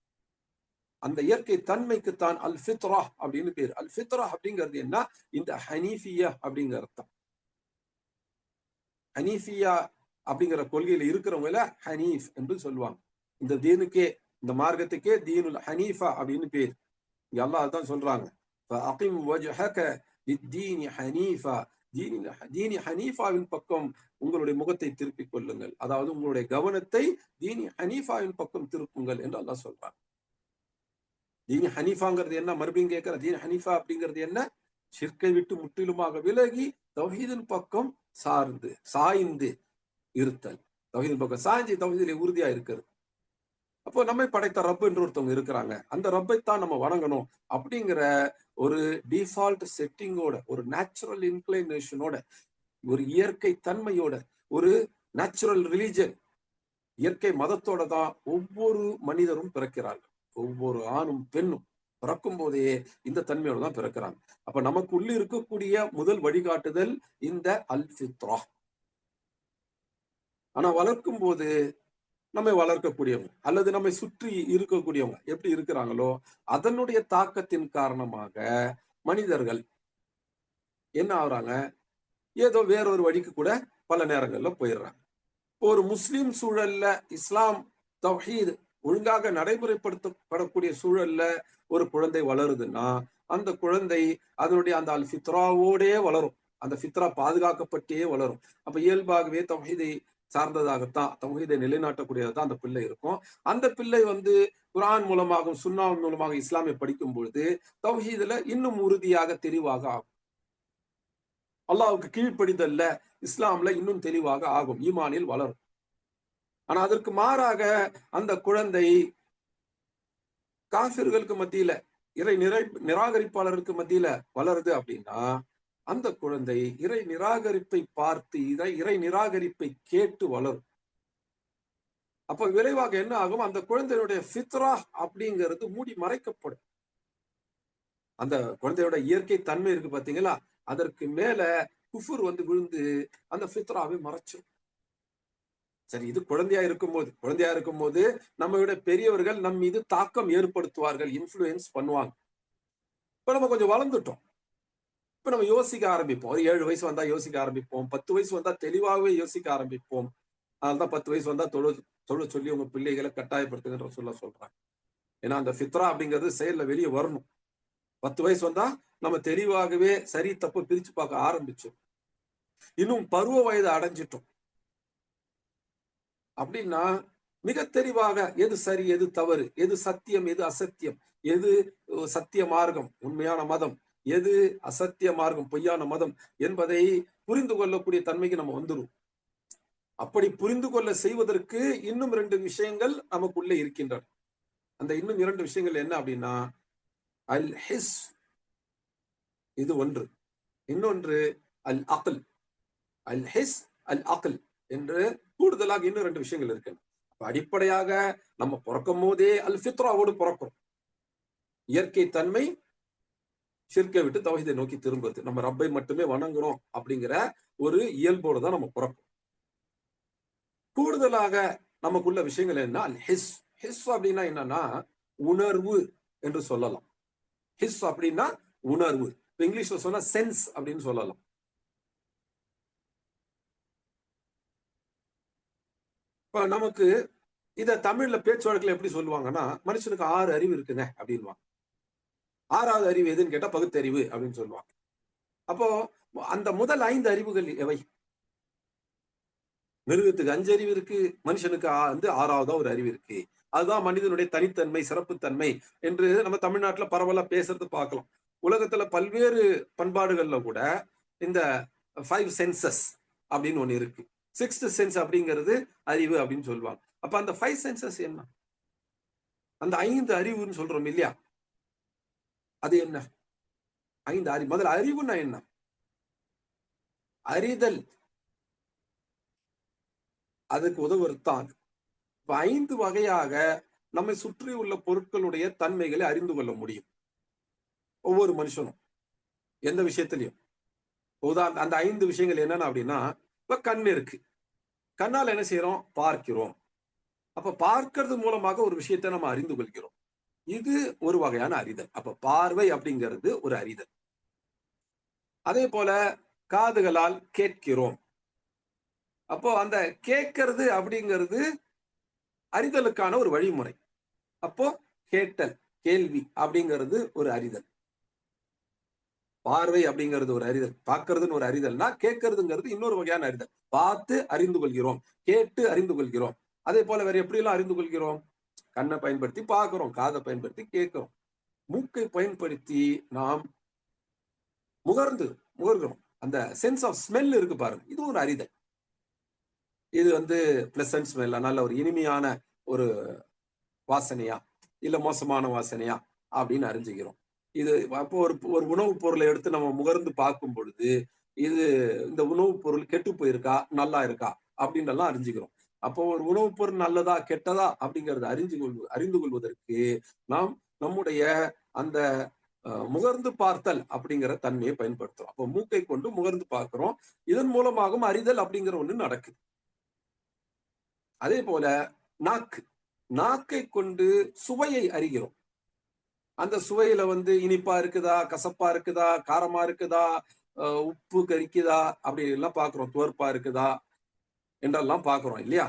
அந்த இயற்கை தன்மைக்குத்தான் அல் ஃபித்ரா அப்படின்னு பேர். அல் ஃபித்ரா அப்படிங்கிறது என்ன? இந்த ஹனீஃபியா அப்படிங்கிறது தான். ஹனீஃபியா அப்படிங்கிற கொள்கையில இருக்கிறவங்கள ஹனீஃப் என்று சொல்லுவாங்க. இந்த தீனுக்கே இந்த மார்க்கத்துக்கே தீனுல் ஹனீஃபா அப்படின்னு பேர். இங்க அல்லாஹ் தான் சொல்றாங்க, ஃபஅகிம் வஜ்ஹக லித்தீனி ஹனீஃபா, தீனி ஹனீஃபாவின் பக்கம் உங்களுடைய முகத்தை திருப்பிக் கொள்ளுங்கள், அதாவது உங்களுடைய கவனத்தை தீனி ஹனீஃபாவின் பக்கம் திருப்புங்கள் என்று அல்லாஹ் சொல்றாங்க. தீனி ஹனீஃபாங்கிறது என்ன? மறுபடியும் கேட்கிற, தீனி ஹனீஃபா அப்படிங்கிறது என்ன? ஷிர்கை விட்டு முற்றிலுமாக விலகி தௌஹீதின் பக்கம் சாய்ந்து இருத்தல். தௌஹீதின் பக்கம் சாய்ந்து தௌஹீதிலே உறுதியா இருக்கிறது. அப்போ நம்மை படைத்த ரப் என்று ஒருத்தவங்க இருக்கிறாங்க, அந்த ரப்பைத்தான் நம்ம வணங்கணும் அப்படிங்கிற ஒரு டிஃபால்ட் செட்டிங்கோட, ஒரு நேச்சுரல் இன்க்ளைனேஷனோட, ஒரு இயற்கை தன்மையோட, ஒரு நேச்சுரல் ரிலிஜன், இயற்கை மதத்தோட தான் ஒவ்வொரு மனிதரும் பிறக்கிறார்கள். ஒவ்வொரு ஆணும் பெண்ணும் பிறக்கும் போதே இந்த தன்மையோட தான் பிறக்கிறாங்க. அப்ப நமக்கு உள்ள இருக்கக்கூடிய முதல் வழிகாட்டுதல் இந்த அல் ஃபித்ரா. ஆனா வளர்க்கும் போது நம்மை வளர்க்கக்கூடியவங்க அல்லது நம்மை சுற்றி இருக்கக்கூடியவங்க எப்படி இருக்கிறாங்களோ அதனுடைய தாக்கத்தின் காரணமாக மனிதர்கள் என்ன ஆகுறாங்க, ஏதோ வேறொரு வழிக்கு கூட பல நேரங்கள்ல போயிடுறாங்க. ஒரு முஸ்லிம் சூழல்ல இஸ்லாம் தௌஹீத் ஒழுங்காக நடைமுறைப்படுத்தப்படக்கூடிய சூழல்ல ஒரு குழந்தை வளருதுன்னா அந்த குழந்தை அதனுடைய அந்த அல் ஃபித்ராவோடே வளரும், அந்த ஃபித்ரா பாதுகாக்கப்பட்டே வளரும். அப்ப இயல்பாகவே தௌஹீதை சார்ந்ததாகத்தான், தௌஹீதை நிலைநாட்டக்கூடியதான் அந்த பிள்ளை இருக்கும். அந்த பிள்ளை குர்ஆன் மூலமாகவும் சுன்னாவின் மூலமாக இஸ்லாமை படிக்கும் பொழுது தௌஹீதுல இன்னும் உறுதியாக தெளிவாக ஆகும். அல்லாஹ்வுக்கு கீழ்ப்படிதல்ல இஸ்லாம்ல இன்னும் தெளிவாக ஆகும், ஈமானில் வளரும். ஆனா அதற்கு மாறாக அந்த குழந்தை காஃபிர்களுக்கு மத்தியில, நிராகரிப்பாளருக்கு மத்தியில வளருது அப்படின்னா அந்த குழந்தை இறை நிராகரிப்பை பார்த்து இறை நிராகரிப்பை கேட்டு வளரும். அப்ப விரைவாக என்ன ஆகும், அந்த குழந்தையுடைய ஃபித்ரா அப்படிங்கிறது மூடி மறைக்கப்படும். அந்த குழந்தையோட இயற்கை தன்மை இருக்கு பாத்தீங்களா, அதற்கு மேல குஃபுர் விழுந்து அந்த ஃபித்ராவை மறைச்சிடும். சரி, இது குழந்தையா இருக்கும்போது நம்ம விட பெரியவர்கள் நம் மீது தாக்கம் ஏற்படுத்துவார்கள், இன்ஃப்ளூயன்ஸ் பண்ணுவாங்க. இப்ப நம்ம கொஞ்சம் வளர்ந்துட்டோம், இப்ப நம்ம யோசிக்க ஆரம்பிப்போம். ஒரு 7 வயசு வந்தா யோசிக்க ஆரம்பிப்போம், 10 வயசு வந்தா தெளிவாகவே யோசிக்க ஆரம்பிப்போம். அதனால்தான் 10 வயசு வந்தா தொழு சொல்லி உங்க பிள்ளைகளை கட்டாயப்படுத்துகின்ற சொல்றாங்க. ஏன்னா அந்த ஃபித்ரா அப்படிங்கிறது செயல்ல வெளியே வரணும். 10 வயசு வந்தா நம்ம தெளிவாகவே சரி தப்பு பிரிச்சு பார்க்க ஆரம்பிச்சோம். இன்னும் பருவ வயது அடைஞ்சிட்டோம் அப்படின்னா மிக தெளிவாக எது சரி எது தவறு, எது சத்தியம் எது அசத்தியம், எது சத்திய மார்க்கம் உண்மையான மதம், எது அசத்திய மார்க்கம் பொய்யான மதம் என்பதை புரிந்து கொள்ளக்கூடிய தன்மைக்கு நம்ம வந்துடும். அப்படி புரிந்து கொள்ள செய்வதற்கு இன்னும் 2 விஷயங்கள் நமக்குள்ளே இருக்கின்றன. அந்த இன்னும் 2 விஷயங்கள் என்ன அப்படின்னா அல் ஹிஸ், இது ஒன்று. இன்னொன்று அல் அக்ல். அல் ஹிஸ் அல் அக்ல் என்று கூடுதலாக இன்னும் 2 விஷயங்கள் இருக்கு. அடிப்படையாக நம்ம பிறக்கும் போதே அல் ஃபித்ராவோடு பிறக்கிறோம். இயற்கை தன்மை ஷிர்கை விட்டு தௌஹீதை நோக்கி திரும்புறது, நம்ம ரப்பை மட்டுமே வணங்குறோம் அப்படிங்கிற ஒரு இயல்போடு தான் நம்ம பிறப்போம். கூடுதலாக நமக்குள்ள விஷயங்கள் என்ன, அல் ஹிஸ். ஹிஸ் அப்படின்னா என்னன்னா உணர்வு என்று சொல்லலாம். ஹிஸ் அப்படின்னா உணர்வு. இங்கிலீஷ்ல சொன்னா சென்ஸ் அப்படின்னு சொல்லலாம். இப்ப நமக்கு இத தமிழ்ல பேச்சு வழக்குல எப்படி சொல்லுவாங்கன்னா, மனுஷனுக்கு 6 அறிவு இருக்குங்க அப்படின்வாங்க. 6வது அறிவு எதுன்னு கேட்டா பகுத்தறிவு அப்படின்னு சொல்லுவாங்க. அப்போ அந்த முதல் 5 அறிவுகள் எவை? மிருகத்துக்கு 5 அறிவு இருக்கு, மனுஷனுக்கு 6வதா ஒரு அறிவு இருக்கு. அதுதான் மனிதனுடைய தனித்தன்மை, சிறப்புத்தன்மை என்று நம்ம தமிழ்நாட்டுல பரவலா பேசுறது பார்க்கலாம். உலகத்துல பல்வேறு பண்பாடுகள்ல கூட இந்த 5 சென்சஸ் அப்படின்னு ஒண்ணு இருக்கு. 6th சென்ஸ் அப்படிங்கிறது அறிவு அப்படின்னு சொல்லுவாங்க. அப்ப அந்த 5 சென்சஸ் என்ன? அந்த 5 அறிவுன்னு சொல்றோம் இல்லையா, அது என்ன? 5 அறிவு. முதல்ல அறிவுன்னா என்ன? அறிதல், அதுக்கு உதவுத்தான். 5 வகையாக நம்மை சுற்றி உள்ள பொருட்களுடைய தன்மைகளை அறிந்து கொள்ள முடியும் ஒவ்வொரு மனுஷனும், எந்த விஷயத்திலையும். அந்த 5 விஷயங்கள் என்னன்னா அப்படின்னா, இப்ப கண் இருக்கு, கண்ணால் என்ன செய்யறோம்? பார்க்கிறோம். அப்ப பார்க்கிறது மூலமாக ஒரு விஷயத்தை நம்ம அறிந்து கொள்கிறோம். இது ஒரு வகையான அறிதல். அப்ப பார்வை அப்படிங்கிறது ஒரு அறிதல். அதே போல காதுகளால் கேட்கிறோம். அப்போ அந்த கேட்கிறது அப்படிங்கிறது அறிதலுக்கான ஒரு வழிமுறை. அப்போ கேட்டல், கேள்வி அப்படிங்கிறது ஒரு அறிதல். பார்வை அப்படிங்கிறது ஒரு அறிதல், பார்க்கறதுன்னு ஒரு அறிதல்னா, கேட்கறதுங்கிறது இன்னொரு வகையான அறிதல். பார்த்து அறிந்து கொள்கிறோம், கேட்டு அறிந்து கொள்கிறோம். அதே போல வேற எப்படி எல்லாம் அறிந்து கொள்கிறோம்? கண்ணை பயன்படுத்தி பார்க்கிறோம், காதை பயன்படுத்தி கேட்கிறோம், மூக்கை பயன்படுத்தி நாம் முகர்கிறோம். அந்த சென்ஸ் ஆஃப் ஸ்மெல் இருக்கு பாருங்க, இது ஒரு அறிதல். இது பிளசன்ட் ஸ்மெல், நல்ல ஒரு இனிமையான ஒரு வாசனையா இல்ல மோசமான வாசனையா அப்படின்னு அறிஞ்சுக்கிறோம். இது அப்போ ஒரு உணவுப் பொருளை எடுத்து நம்ம முகர்ந்து பார்க்கும் பொழுது, இது இந்த உணவுப் பொருள் கெட்டு போயிருக்கா, நல்லா இருக்கா அப்படின்னு எல்லாம் அறிஞ்சுக்கிறோம். அப்போ ஒரு உணவுப் பொருள் நல்லதா கெட்டதா அப்படிங்கறத அறிந்து கொள்வதற்கு நாம் நம்முடைய அந்த முகர்ந்து பார்த்தல் அப்படிங்கிற தன்மையை பயன்படுத்துறோம். அப்போ மூக்கை கொண்டு முகர்ந்து பார்க்கிறோம். இதன் மூலமாகவும் அறிதல் அப்படிங்கிற ஒண்ணு நடக்குது. அதே போல நாக்கை கொண்டு சுவையை அறிகிறோம். அந்த சுவையில இனிப்பா இருக்குதா, கசப்பா இருக்குதா, காரமா இருக்குதா, உப்பு கரிக்குதா அப்படி எல்லாம் பாக்குறோம். துவர்ப்பா இருக்குதா என்றெல்லாம் பாக்குறோம் இல்லையா?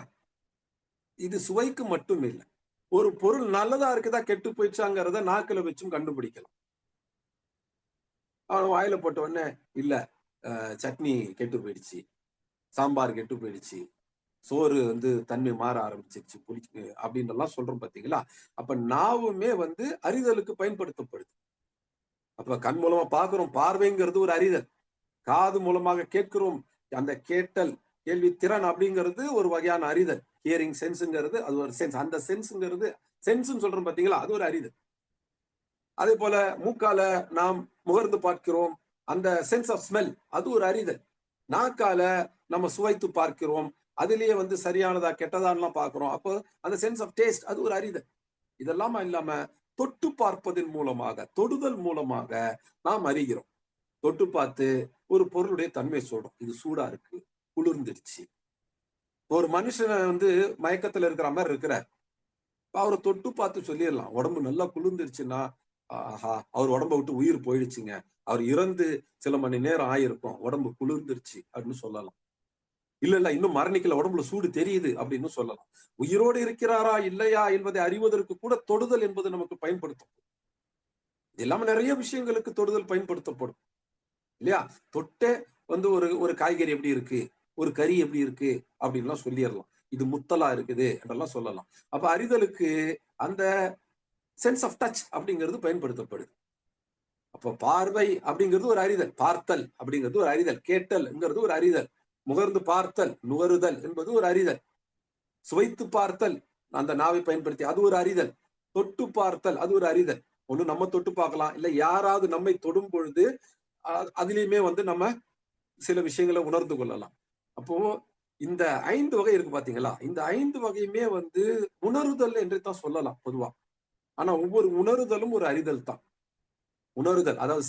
இது சுவைக்கு மட்டும் இல்லை. ஒரு பொருள் நல்லதா இருக்குதா கெட்டு போயிடுச்சாங்கிறத நாக்குல வச்சும் கண்டுபிடிக்கலாம். அவன் வாயில போட்ட உடனே இல்ல சட்னி கெட்டு போயிடுச்சு, சாம்பார் கெட்டு போயிடுச்சு, சோறு தன்மை மாற ஆரம்பிச்சிருச்சு, புளிச்சு அப்படின்னு எல்லாம் சொல்றோம் பாத்தீங்களா? அப்ப நாவுமே அறிதலுக்கு பயன்படுத்தப்படுது. அப்ப கண் மூலமா பாக்குறோம், பார்வைங்கிறது ஒரு அறிதல். காது மூலமாக கேட்கிறோம், அந்த கேட்டல், கேள்வி திறன் அப்படிங்கிறது ஒரு வகையான அறிதல். ஹியரிங் சென்ஸ்ங்கிறது அது ஒரு சென்ஸ். அந்த சென்ஸ்ங்கிறது சென்ஸ்ன்னு சொல்றோம் பாத்தீங்களா, அது ஒரு அறிதல். அதே போல மூக்கால நாம் முகர்ந்து பார்க்கிறோம், அந்த சென்ஸ் ஆஃப் ஸ்மெல், அது ஒரு அறிதல். நாக்கால நம்ம சுவைத்து பார்க்கிறோம், அதிலேயே சரியானதா கெட்டதான்லாம் பார்க்கிறோம். அப்போ அந்த சென்ஸ் ஆஃப் டேஸ்ட், அது ஒரு அறிதல். இதெல்லாம் இல்லாம தொட்டு பார்ப்பதன் மூலமாக, தொடுதல் மூலமாக நாம் அறிகிறோம். தொட்டு பார்த்து ஒரு பொருளுடைய தன்மை சொல்றோம். இது சூடா இருக்கு, குளிர்ந்துருச்சு. ஒரு மனுஷனை மயக்கத்துல இருக்கிற மாதிரி இருக்கிறார், அவரை தொட்டு பார்த்து சொல்லிடலாம். உடம்பு நல்லா குளிர்ந்துருச்சுன்னா, ஆஹா அவர் உடம்ப விட்டு உயிர் போயிடுச்சுங்க, அவர் இறந்து சில மணி நேரம் ஆயிருக்கும், உடம்பு குளிர்ந்துருச்சு அப்படின்னு சொல்லலாம். இல்ல இன்னும் மரணிக்கல, உடம்புல சூடு தெரியுது அப்படின்னு சொல்லலாம். உயிரோடு இருக்கிறாரா இல்லையா என்பதை அறிவதற்கு கூட தொடுதல் என்பது நமக்கு பயன்படுத்தும். இது இல்லாம நிறைய விஷயங்களுக்கு தொடுதல் பயன்படுத்தப்படும் இல்லையா? தொட்டே ஒரு ஒரு காய்கறி எப்படி இருக்கு, ஒரு கறி எப்படி இருக்கு அப்படின்லாம் சொல்லிடலாம். இது முத்தலா இருக்குது என்றெல்லாம் சொல்லலாம். அப்ப அறிதலுக்கு அந்த சென்ஸ் ஆஃப் டச் அப்படிங்கிறது பயன்படுத்தப்படுது. அப்ப பார்வை அப்படிங்கிறது ஒரு அறிதல், பார்த்தல் அப்படிங்கிறது ஒரு அறிதல், கேட்டல்ங்கிறது ஒரு அறிதல், முகர்ந்து பார்த்தல், நுகருதல் என்பது ஒரு அறிதல், சுவைத்து பார்த்தல், அந்த நாவை பயன்படுத்தி அது ஒரு அறிதல், தொட்டு பார்த்தல் அது ஒரு அறிதல். ஒண்ணு நம்ம தொட்டு பார்க்கலாம், இல்ல யாராவது நம்மை தொடும் பொழுது அதுலயுமே நம்ம சில விஷயங்களை உணர்ந்து கொள்ளலாம். அப்போ இந்த 5 வகை இருக்கு பாத்தீங்களா? இந்த 5 வகையுமே உணருதல் என்று தான் சொல்லலாம் பொதுவா. ஆனா ஒவ்வொரு உணருதலும் ஒரு அறிதல் தான். உணருதல் அதாவது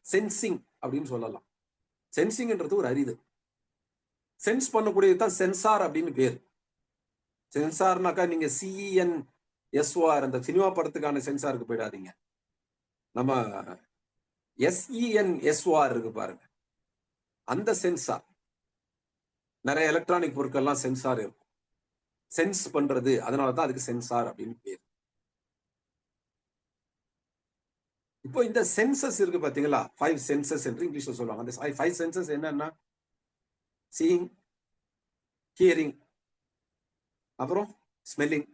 சென்சிங் அப்படின்னு சொல்லலாம். சென்சிங்ன்றது ஒரு அறிதல். சென்ஸ் பண்ணக்கூடியது தான் சென்சார் அப்படின்னு பேர். சென்சார்னாக்கா நீங்க CENSOR அந்த சினிமா படத்துக்கான சென்சாருக்கு போயிடாதீங்க. நம்ம SENSOR இருக்கு பாருங்க, அந்த சென்சார். நிறைய எலக்ட்ரானிக் பொருட்கள்லாம் சென்சார் இருக்கும், சென்ஸ் பண்றது. அதனாலதான் அதுக்கு சென்சார் அப்படின்னு பேர். இப்போ இந்த சென்சஸ் இருக்கு பாத்தீங்களா, 5 சென்சஸ் என்று இங்கிலீஷ்ல சொல்லுவாங்க. அந்த 5 சென்சஸ் என்னன்னா சீயிங், ஹியரிங், அப்புறம் ஸ்மெல்லிங்,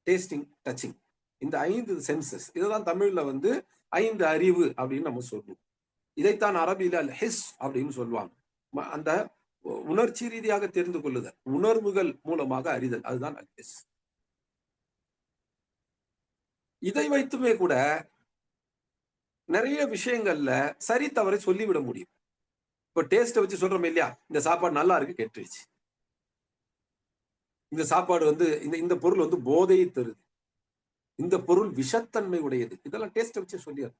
டேஸ்டிங், டச்சிங். இந்த 5 சென்சஸ், இதுதான் தமிழ்ல 5 அறிவு அப்படின்னு நம்ம சொல்லுவோம். இதைத்தான் அரபியில அல் ஹிஸ் அப்படின்னு சொல்லுவாங்க. அந்த உணர்ச்சி ரீதியாக தெரிந்து கொள்ளுதல், உணர்வுகள் மூலமாக அறிதல், அதுதான் அல் ஹிஸ். இதை வைத்துமே கூட நிறைய விஷயங்கள்ல சரி தவறை சொல்லிவிட முடியும். இப்ப டேஸ்ட வச்சு சொல்றோம் இல்லையா, இந்த சாப்பாடு நல்லா இருக்கு, கெட்டுருச்சு, இந்த சாப்பாடு இந்த பொருள் போதையை தருது, இந்த பொருள் விஷத்தன்மை உடையது, இதெல்லாம் டேஸ்ட வச்சு சொல்லிடுறது.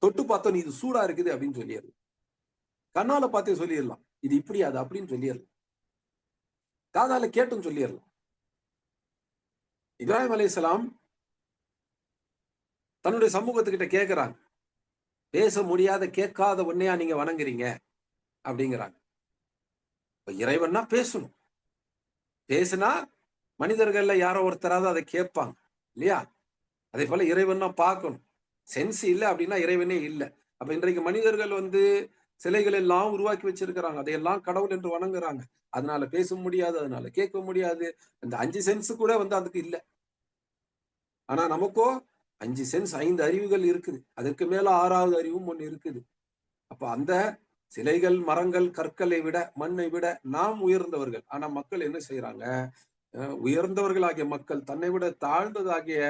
தொட்டு பார்த்தோம் இது சூடா இருக்குது அப்படின்னு சொல்லிடுறது. கண்ணால பார்த்தே சொல்லிடலாம் இது இப்படி அது அப்படின்னு சொல்லிடலாம். காதால கேட்டும் சொல்லிடலாம். இப்ராஹிம் அலைஹிஸ்ஸலாம் தன்னுடைய சமூகத்துக்கிட்ட கேட்கிறாங்க, பேச முடியாத கேட்காத ஒன்னையா நீங்க வணங்குறீங்க அப்படிங்கிறாங்க. இறைவன்னா பேசணும், பேசுனா மனிதர்கள்ல யாரோ ஒருத்தராவது அதை கேட்பாங்க. இல்லையா? அதே போல இறைவனை பார்க்கணும். சென்ஸ் இல்ல அப்படின்னா இறைவனே இல்ல. அப்ப இன்றைக்கு மனிதர்கள் சிலைகள் எல்லாம் உருவாக்கி வச்சிருக்கிறாங்க. அதையெல்லாம் கடவுள் என்று வணங்குறாங்க. அதனால பேச முடியாது, அதனால கேட்க முடியாது. அந்த 5 சென்ஸ் கூட அதுக்கு இல்ல. ஆனா நமக்கோ 5 சென்ஸ், 5 அறிவுகள் இருக்குது. அதற்கு மேல 6வது அறிவும் ஒண்ணு இருக்குது. அப்ப அந்த சிலைகள், மரங்கள், கற்களை விட, மண்ணை விட நாம் உயர்ந்தவர்கள். ஆனா மக்கள் என்ன செய்யறாங்க? உயர்ந்தவர்களாகிய மக்கள் தன்னை விட தாழ்ந்ததாகிய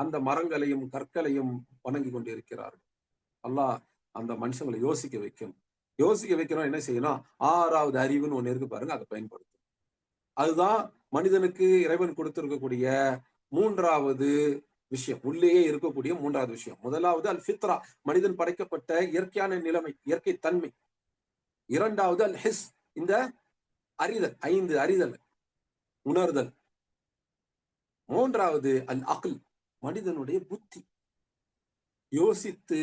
அந்த மரங்களையும் கற்களையும் வணங்கி கொண்டிருக்கிறார்கள். அல்லாஹ் அந்த மனுஷங்களை யோசிக்க வைக்கும். யோசிக்க வைக்கணும். என்ன செய்யணும்? 6வது அறிவுன்னு ஒண்ணு இருக்கு பாருங்க, அதை பயன்படுத்தும். அதுதான் மனிதனுக்கு இறைவன் கொடுத்திருக்கக்கூடிய 3வது விஷயம். உள்ளேயே இருக்கக்கூடிய 3வது விஷயம். முதலாவது அல் ஃபித்ரா, மனிதன் படைக்கப்பட்ட இயற்கையான நிலைமை, இயற்கை தன்மை. 2வது அல் ஹிஸ், இந்த அறிதல், 5 அறிதல், உணர்தல். 3வது அல் அக்ல், மனிதனுடைய புத்தி, யோசித்து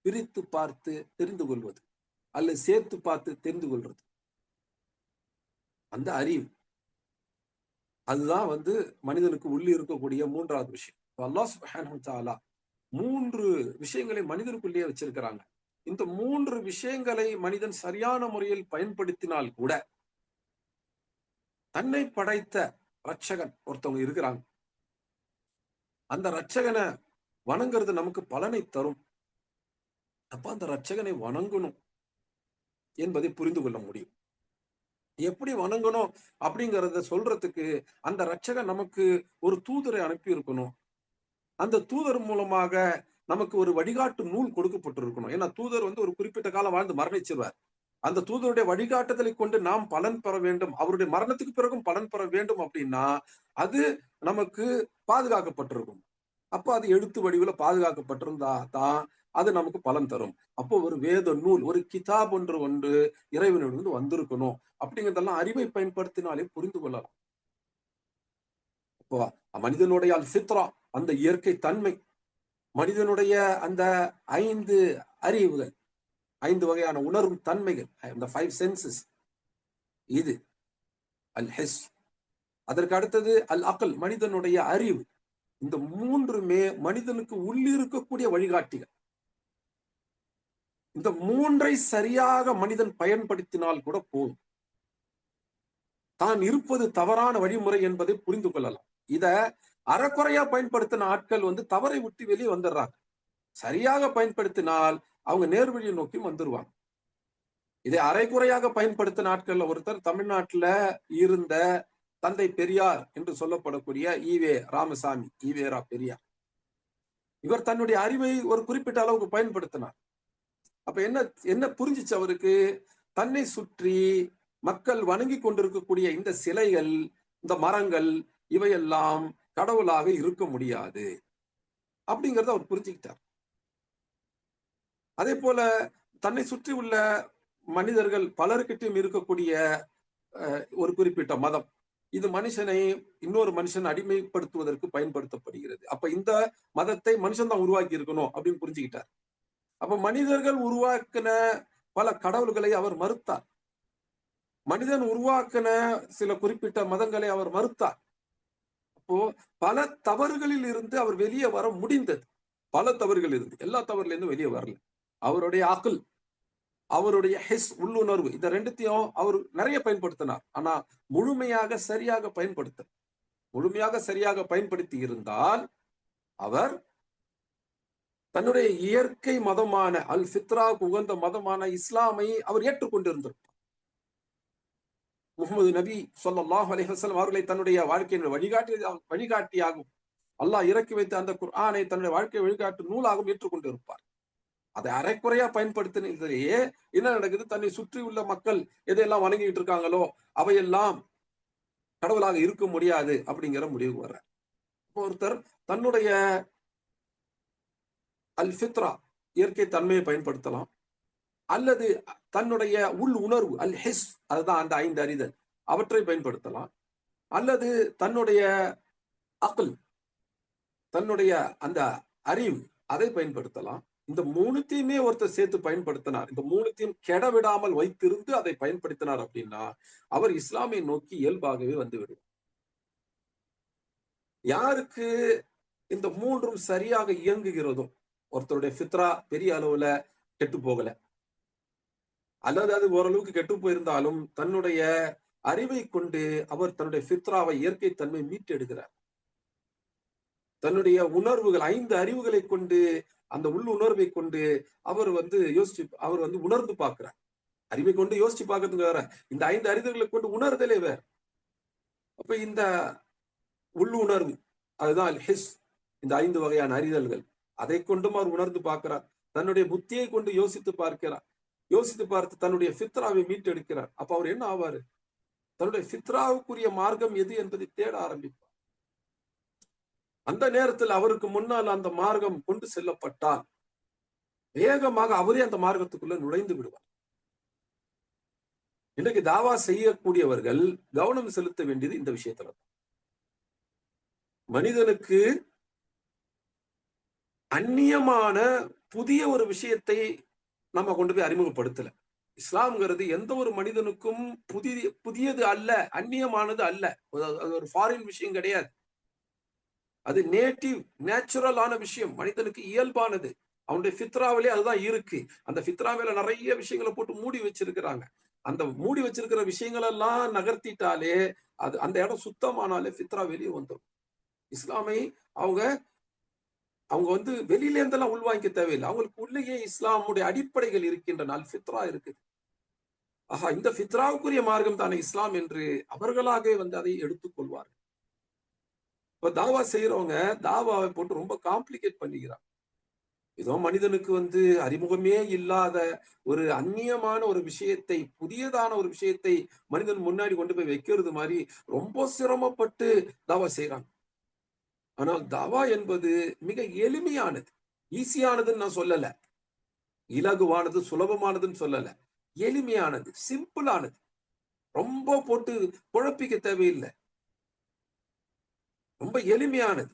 பிரித்து பார்த்து தெரிந்து கொள்வது, அல்லது சேர்த்து பார்த்து தெரிந்து கொள்வது, அந்த அறிவு. அதுதான் மனிதனுக்கு உள்ளே இருக்கக்கூடிய 3வது விஷயம். அல்லாஹ் சுப்ஹானஹு வ தஆலா 3 விஷயங்களை மனிதனுக்குள்ளேயே வச்சிருக்கிறாங்க. இந்த 3 விஷயங்களை மனிதன் சரியான முறையில் பயன்படுத்தினால் கூட தன்னை படைத்த ரட்சகன் ஒருத்தவங்க இருக்கிறாங்க. அந்த ரட்சகனை வணங்குறது நமக்கு பலனை தரும். அப்ப அந்த ரட்சகனை வணங்கணும் என்பதை புரிந்து கொள்ள முடியும். எப்படி வணங்கணும் அப்படிங்கறத சொல்றதுக்கு அந்த ரட்சகன் நமக்கு ஒரு தூதரை அனுப்பி இருக்கணும். அந்த தூதர் மூலமாக நமக்கு ஒரு வழிகாட்டு நூல் கொடுக்கப்பட்டிருக்கணும். ஏன்னா தூதர் ஒரு குறிப்பிட்ட காலம் வாழ்ந்து மரணிச்சிருவார். அந்த தூதருடைய வழிகாட்டுதலை கொண்டு நாம் பலன் பெற வேண்டும், அவருடைய மரணத்துக்கு பிறகும் பலன் பெற வேண்டும் அப்படின்னா அது நமக்கு பாதுகாக்கப்பட்டிருக்கும். அப்ப அது எழுத்து வடிவில் பாதுகாக்கப்பட்டிருந்தா தான் அது நமக்கு பலன் தரும். அப்போ ஒரு வேத நூல், ஒரு கிதாப் ஒன்று இறைவனிலிருந்து வந்திருக்கணும் அப்படிங்கிறதெல்லாம் அறிவை பயன்படுத்தினாலே புரிந்து கொள்ளலாம். இப்போ மனிதனுடைய அல் ஃபித்ரா, அந்த இயற்கை தன்மை, மனிதனுடைய அந்த 5 அறிவுகள், 5 வகையான உணர்வு தன்மைகள், அந்த 5 சென்சஸ், இது அல் ஹிஸ். அதற்கு அடுத்தது அல் அக்ல், மனிதனுடைய அறிவு. இந்த 3மே மனிதனுக்கு உள்ளிருக்கக்கூடிய வழிகாட்டிகள். இந்த 3ஐ சரியாக மனிதன் பயன்படுத்தினால் கூட போதும், தான் இருப்பது தவறான வழிமுறை என்பதை புரிந்து கொள்ளலாம். இத அறக்குறையா பயன்படுத்தின ஆட்கள் தவறை விட்டு வெளியே வந்துடுறாங்க. சரியாக பயன்படுத்தினால் அவங்க நேர்வழியை நோக்கி வந்துருவாங்க. இதை அரைக்குறையாக பயன்படுத்தின ஆட்கள்ல ஒருத்தர் தமிழ்நாட்டுல இருந்த தந்தை பெரியார் என்று சொல்லப்படக்கூடிய ஈவே ராமசாமி, ஈவேரா பெரியார். இவர் தன்னுடைய அறிவை ஒரு குறிப்பிட்ட அளவுக்கு பயன்படுத்தினார். அப்ப என்ன புரிஞ்சிச்சு அவருக்கு? தன்னை சுற்றி மக்கள் வணங்கி கொண்டிருக்கக்கூடிய இந்த சிலைகள், இந்த மரங்கள், இவையெல்லாம் கடவுளாக இருக்க முடியாது அப்படிங்கறத அவர் புரிஞ்சுக்கிட்டார். அதே போல தன்னை சுற்றி உள்ள மனிதர்கள் பலருக்கிட்டையும் இருக்கக்கூடிய ஒரு குறிப்பிட்ட மதம், இது மனுஷனை இன்னொரு மனுஷன் அடிமைப்படுத்துவதற்கு பயன்படுத்தப்படுகிறது. அப்ப இந்த மதத்தை மனுஷன் தான் உருவாக்கி இருக்கணும் அப்படின்னு புரிஞ்சுக்கிட்டார். அப்ப மனிதர்கள் உருவாக்கின பல கடவுள்களை அவர் மறுத்தார். மனிதன் உருவாக்கின சில குறிப்பிட்ட மதங்களை அவர் மறுத்தார். அப்போ பல தவறுகளில் இருந்து அவர் வெளியே வர முடிந்தது. பல தவறுகள் இருந்து, எல்லா தவறுல இருந்து வெளியே வரல. அவருடைய அக்ல், அவருடைய ஹிஸ், உள்ளுணர்வு, இந்த ரெண்டுத்தையும் அவர் நிறைய பயன்படுத்தினார். ஆனா முழுமையாக சரியாக பயன்படுத்தி இருந்தால் அவர் தன்னுடைய இயற்கை மதமான அல் ஃபித்ராவுக்கு உகந்த மதமான இஸ்லாமை அவர் ஏற்றுக்கொண்டிருந்திருப்பார். முகமது நபி ஸல்லல்லாஹு அலைஹி வஸல்லம் அவர்களை தன்னுடைய வாழ்க்கையின் வழிகாட்டியாகும் அல்லாஹ் இறக்கி வைத்த அந்த குர்ஆனை தன்னுடைய வாழ்க்கை வழிகாட்டு நூலாகவும் ஏற்றுக்கொண்டிருப்பார். அதை அரைக்குறையா பயன்படுத்தினதிலேயே என்ன நடக்குது? தன்னை சுற்றி உள்ள மக்கள் எதையெல்லாம் வணங்கிட்டு இருக்காங்களோ அவையெல்லாம் கடவுளாக இருக்க முடியாது அப்படிங்கிற முடிவு வர்ற. ஒருத்தர் தன்னுடைய அல் ஃபித்ரா, இயற்கை தன்மையை பயன்படுத்தலாம், அல்லது தன்னுடைய உள் உணர்வு அல் ஹிஸ், அதுதான் அந்த 5 அறிதல், அவற்றை பயன்படுத்தலாம், அல்லது தன்னுடைய அக்ல், தன்னுடைய அந்த அறிவு, அதை பயன்படுத்தலாம். இந்த 3த்தையுமே ஒருத்தர் சேர்த்து பயன்படுத்தினார், இந்த 3த்தையும் கெட விடாமல் வைத்திருந்து அதை பயன்படுத்தினார் அப்படின்னா அவர் இஸ்லாமை நோக்கி இயல்பாகவே வந்துவிடும். யாருக்கு இந்த மூன்றும் சரியாக இயங்குகிறதும் ஒருத்தருடைய ஃபித்ரா பெரிய அளவுல கெட்டு போகல, அல்லது அது ஓரளவுக்கு கெட்டு போயிருந்தாலும் தன்னுடைய அறிவை கொண்டு அவர் தன்னுடைய ஃபித்ராவை இயற்கை தன்மை மீட்டெடுக்கிறார். தன்னுடைய உணர்வுகள் 5 அறிவுகளை கொண்டு, அந்த உள்ளுணர்வை கொண்டு அவர் உணர்ந்து பார்க்கிறார். அறிவை கொண்டு யோசிச்சு பார்க்கறதுக்கு வேற, இந்த 5 அறிவுகளை கொண்டு உணர்தலே வேற. அப்ப இந்த உள்ளுணர்வு, அதுதான் ஹிஸ், இந்த 5 வகையான அறிதல்கள், அதை கொண்டும் அவர் உணர்ந்து பார்க்கிறார். தன்னுடைய புத்தியை கொண்டு யோசித்து பார்க்கிறார். யோசித்து பார்த்து தன்னுடைய ஃபித்ராவை மீட்டெடுக்கிறார். அப்ப அவர் என்ன ஆவாரு? தன்னுடைய ஃபித்ராவுக்குரிய மார்க்கம் எது என்பதை தேட ஆரம்பிப்பார். அந்த நேரத்தில் அவருக்கு முன்னால் அந்த மார்க்கம் கொண்டு செல்லப்பட்டால் வேகமாக அவரே அந்த மார்க்கத்துக்குள்ள நுழைந்து விடுவார். இன்றைக்கு தாவா செய்யக்கூடியவர்கள் கவனம் செலுத்த வேண்டியது இந்த விஷயத்துல. மனிதனுக்கு அந்நியமான புதிய ஒரு விஷயத்தை நம்ம கொண்டு போய் அறிமுகப்படுத்தல. இஸ்லாம்ங்கிறது எந்த ஒரு மனிதனுக்கும் புதியது அல்ல, அந்நியமானது அல்ல. அது ஒரு ஃபாரின் விஷயம் கிடையாது. அது நேச்சுரலான விஷயம், மனிதனுக்கு இயல்பானது. அவனுடைய ஃபித்ராவிலே அதுதான் இருக்கு. அந்த ஃபித்ராவில நிறைய விஷயங்களை போட்டு மூடி வச்சிருக்கிறாங்க. அந்த மூடி வச்சிருக்கிற விஷயங்கள் எல்லாம் நகர்த்திட்டாலே, அது அந்த இடம் சுத்தமானாலே ஃபித்ரா வெளியே வந்துடும். இஸ்லாமை அவங்க வெளியில இருந்தெல்லாம் உள்வாங்கிக்க தேவையில்லை. அவங்களுக்கு உள்ளேயே இஸ்லாமுடைய அடிப்படைகள் இருக்கின்றன. அல் ஃபித்ரா இருக்குது. ஆஹா, இந்த ஃபித்ராவுக்குரிய மார்க்கம் தானே இஸ்லாம் என்று அவர்களாக அதை எடுத்துக்கொள்வார்கள். இப்ப தாவா செய்யறவங்க தாவாவை போட்டு ரொம்ப காம்ப்ளிகேட் பண்ணிக்கிறாங்க. ஏதோ மனிதனுக்கு அறிமுகமே இல்லாத ஒரு அந்நியமான ஒரு விஷயத்தை, புதியதான ஒரு விஷயத்தை மனிதன் முன்னாடி கொண்டு போய் வைக்கிறது மாதிரி ரொம்ப சிரமப்பட்டு தாவா செய்யறாங்க. ஆனால் தாவா என்பது மிக எளிமையானது, ஈஸியானதுன்னு நான் சொல்லல, இலகுவானது சுலபமானதுன்னு சொல்லல, எளிமையானது, சிம்பிளானது. ரொம்ப போட்டு குழப்பிக்க தேவையில்லை. ரொம்ப எளிமையானது.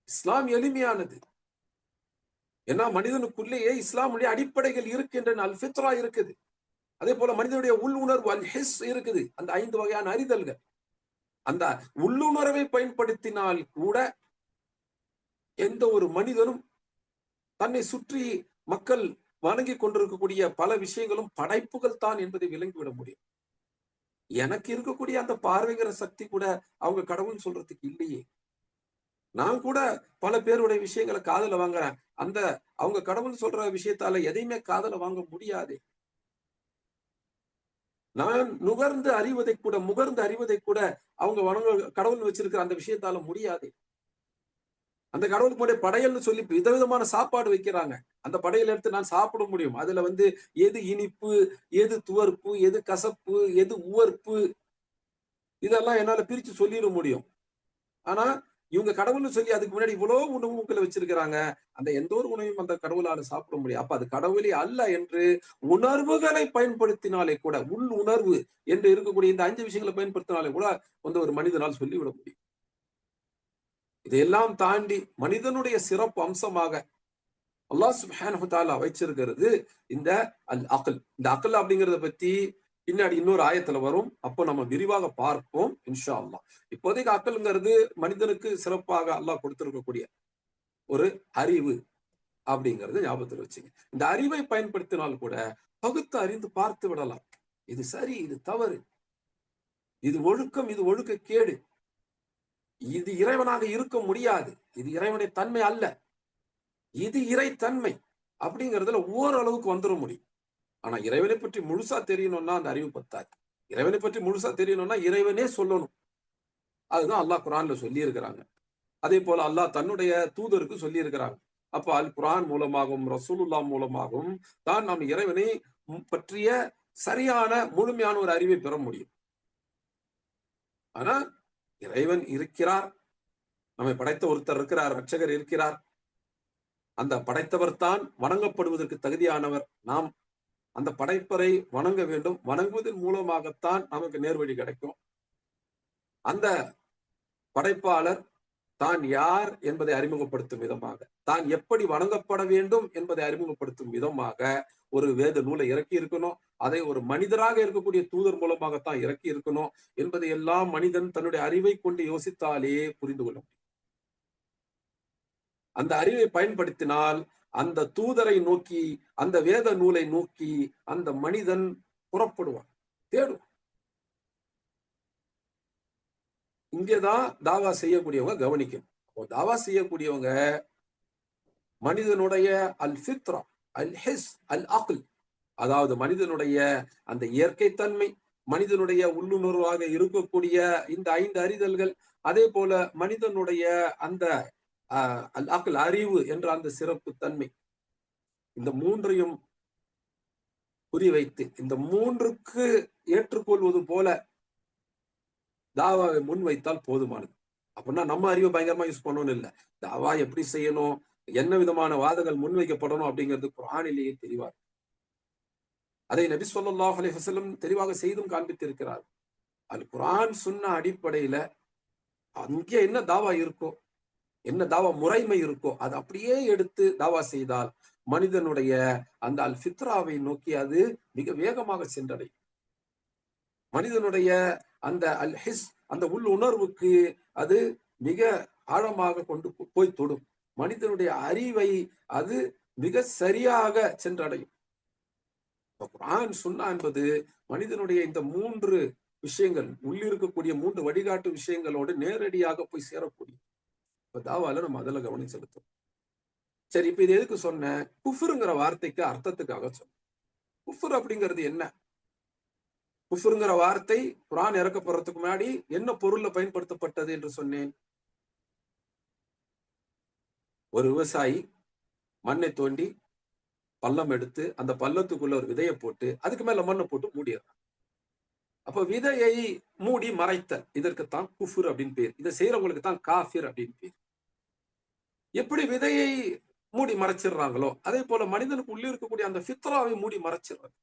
இஸ்லாம் எளிமையானது. ஏன்னா மனிதனுக்குள்ளேயே இஸ்லாமுடைய அடிப்படைகள் இருக்கின்றன. அல் ஃபித்ரா இருக்குது. அதே போல மனிதனுடைய உள்ளுணர்வு அல் ஹிஸ் இருக்குது. அந்த 5 வகையான அறிதல்கள். அந்த உள்ளுணர்வை பயன்படுத்தினால் கூட எந்த ஒரு மனிதனும் தன்னை சுற்றி மக்கள் வணங்கி கொண்டிருக்கக்கூடிய பல விஷயங்களும் படைப்புகள் தான் என்பதை விளங்கிவிட முடியும். எனக்கு இருக்கக்கூடிய அந்த பார்வைங்கிற சக்தி கூட அவங்க கடவுள் சொல்றதுக்கு இல்லையே. நான் கூட பல பேருடைய விஷயங்களை காதுல வாங்குறேன். அவங்க கடவுள் சொல்ற விஷயத்தால எதையுமே காதுல வாங்க முடியாது. நான் முகர்ந்து அறிவதை கூட அவங்க கடவுள் வச்சிருக்கிற அந்த விஷயத்தால முடியாது. அந்த கடவுளுக்கு முன்னாடி படையல்னு சொல்லி விதவிதமான சாப்பாடு வைக்கிறாங்க. அந்த படையல் எடுத்து நான் சாப்பிட முடியும். அதுல எது இனிப்பு, எது துவர்ப்பு, எது கசப்பு, எது உவர்ப்பு, இதெல்லாம் என்னால பிரிச்சு சொல்லிட முடியும். ஆனா இவங்க கடவுள்னு சொல்லி அதுக்கு முன்னாடி இவ்வளவு உணவுகளை வச்சிருக்கிறாங்க. அந்த எந்த ஒரு உணவையும் அந்த கடவுளால சாப்பிட முடியும். அப்ப அது கடவுளே அல்ல என்று உணர்வுகளை பயன்படுத்தினாலே கூட, உள் உணர்வு என்று இருக்கக்கூடிய இந்த 5 விஷயங்களை பயன்படுத்தினாலே கூட ஒரு மனிதனால் சொல்லிவிட முடியும். இதையெல்லாம் தாண்டி மனிதனுடைய சிறப்பு அம்சமாக அல்லாஹ் சுப்ஹானஹு வ தஆலா வைச்சிருக்கிறது இந்த அல் அக்ல். இந்த அக்ல் அப்படிங்கறத பத்தி பின்னாடி இன்னொரு ஆயத்துல வரும். அப்போ நம்ம விரிவாக பார்ப்போம் இன்ஷா அல்லாஹ். இப்போதைக்கு அக்ல்ங்கிறது மனிதனுக்கு சிறப்பாக அல்லாஹ் கொடுத்திருக்கக்கூடிய ஒரு அறிவு அப்படிங்கறது ஞாபகத்தில் வச்சுங்க. இந்த அறிவை பயன்படுத்தினால் கூட பகுத்து அறிந்து பார்த்து விடலாம். இது சரி, இது தவறு, இது ஒழுக்கம், இது ஒழுக்க கேடு, இது இறைவனாக இருக்க முடியாது, இது இறைவனுடைய தன்மை அல்ல, இது இறை தன்மை அப்படிங்கிறதுல ஓரளவுக்கு வந்துட முடியும். ஆனா இறைவனை பற்றி முழுசா தெரியணும்னா அந்த அறிவு பத்தாது. இறைவனை பற்றி முழுசா தெரியணும்னா இறைவனே சொல்லணும். அதுதான் அல்லாஹ் குர்ஆன்ல சொல்லி இருக்கிறாங்க. அதே போல அல்லாஹ் தன்னுடைய தூதருக்கு சொல்லி இருக்கிறாங்க. அப்ப அல் குர்ஆன் மூலமாகவும் ரசூலுல்லாஹ் மூலமாகவும் தான் நாம் இறைவனை பற்றிய சரியான முழுமையான ஒரு அறிவை பெற முடியும். ஆனா இறைவன் இருக்கிறார், நம்மை படைத்த ஒருத்தர் இருக்கிறார், ரட்சகர் இருக்கிறார். அந்த படைத்தவர் தான் வணங்கப்படுவதற்கு தகுதியானவர். நாம் அந்த படைப்பரை வணங்க வேண்டும். வணங்குவதன் மூலமாகத்தான் நமக்கு நேர்வழி கிடைக்கும். அந்த படைப்பாளர் தான் யார் என்பதை அறிமுகப்படுத்தும் விதமாக, தான் எப்படி வணங்கப்பட வேண்டும் என்பதை அறிமுகப்படுத்தும் விதமாக ஒரு வேத நூலை இறக்கி இருக்கணும். அதை ஒரு மனிதராக இருக்கக்கூடிய தூதர் மூலமாகத்தான் இறக்கி இருக்கணும் என்பதை எல்லாம் மனிதன் தன்னுடைய அறிவை கொண்டு யோசித்தாலே புரிந்து கொள்ள முடியும். அந்த அறிவை பயன்படுத்தினால் அந்த தூதரை நோக்கி, அந்த வேத நூலை நோக்கி அந்த மனிதன் புறப்படுவான், தேடும். இங்கேதான் தாவா செய்யக்கூடியவங்க கவனிக்கணும். தாவா செய்யக்கூடியவங்க மனிதனுடைய அல் ஃபித்ரா, அல் ஹிஸ், அல் அக்ல், அதாவது மனிதனுடைய அந்த இயற்கை தன்மை, மனிதனுடைய உள்ளுணர்வாக இருக்கக்கூடிய இந்த 5 அறிதல்கள், அதே போல மனிதனுடைய அந்த அல் அக்ல் அறிவு என்ற அந்த சிறப்பு தன்மை, இந்த மூன்றையும் குறிவைத்து இந்த மூன்றுக்கு ஏற்றுக்கொள்வது போல தாவாவை முன்வைத்தால் போதுமானது. அப்படின்னா நம்ம அறிவை பயங்கரமா யூஸ் பண்ணணும்னு இல்லை. தாவா எப்படி செய்யணும், என்ன விதமான வாதங்கள் முன்வைக்கப்படணும் அப்படிங்கிறது குர்ஆனிலேயே தெளிவா இருக்கு. அதை நபி ஸல்லல்லாஹு அலைஹி வஸல்லம் தெளிவாக செய்தும் காண்பித்திருக்கிறார். அது குர்ஆன் சுன்னா அடிப்படையில அங்கே என்ன தாவா இருக்கோ, என்ன தாவா முறைமை இருக்கோ, அது அப்படியே எடுத்து தாவா செய்தால் மனிதனுடைய அந்த அல் ஃபித்ராவை நோக்கி அது மிக வேகமாக சென்றடையும். மனிதனுடைய அந்த அல் ஹிஸ், அந்த உள் உணர்வுக்கு அது மிக ஆழமாக கொண்டு போய் தொடும். மனிதனுடைய அறிவை அது மிக சரியாக சென்றடையும். குர்ஆன் சுன்னா என்பது மனிதனுடைய இந்த 3 விஷயங்கள், உள்ளிருக்கக்கூடிய 3 வழிகாட்டு விஷயங்களோடு நேரடியாக போய் சேரக்கூடிய தாவால நம்ம அதில் கவனம் செலுத்தும். சரி, இப்ப இது எதுக்கு சொன்னேன்? குஃப்ருங்கிற வார்த்தைக்கு அர்த்தத்துக்காக சொன்னேன். குஃப்ர் அப்படிங்கிறது என்ன? குஃப்ருங்கிற வார்த்தை குர்ஆன் இறக்கப்படுறதுக்கு முன்னாடி என்ன பொருள்ல பயன்படுத்தப்பட்டது என்று சொன்னேன். ஒரு விவசாயி மண்ணை தோண்டி பள்ளம் எடுத்து அந்த பள்ளத்துக்குள்ள ஒரு விதையை போட்டு அதுக்கு மேல மண்ணை போட்டு மூடிடுறான். அப்ப விதையை மூடி மறைத்தல், இதற்குத்தான் குஃப்ர் அப்படின்னு பேர். இதை செய்யறவங்களுக்கு தான் காஃபிர் அப்படின்னு பேர். எப்படி விதையை மூடி மறைச்சிடுறாங்களோ அதே போல மனிதனுக்கு உள்ளே இருக்கக்கூடிய அந்த ஃபித்ராவை மூடி மறைச்சிடுறாங்க.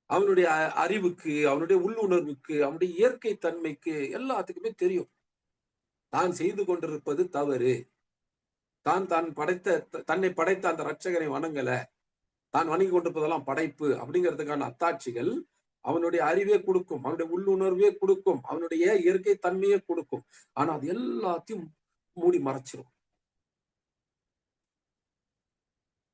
அவனுடைய அறிவுக்கு, அவனுடைய உள்ளுணர்வுக்கு, அவனுடைய இயற்கை தன்மைக்கு எல்லாத்துக்குமே தெரியும் தான் செய்து கொண்டிருப்பது தவறு, தன்னை படைத்த அந்த ரட்சகனை வணங்கல, தான் வணங்கி கொண்டிருப்பதெல்லாம் படைப்பு அப்படிங்கிறதுக்கான அத்தாட்சிகள் அவனுடைய அறிவே கொடுக்கும், அவனுடைய உள்ளுணர்வே கொடுக்கும், அவனுடைய இயற்கை தன்மையே கொடுக்கும். ஆனா அது எல்லாத்தையும் மூடி மறைச்சிரும்.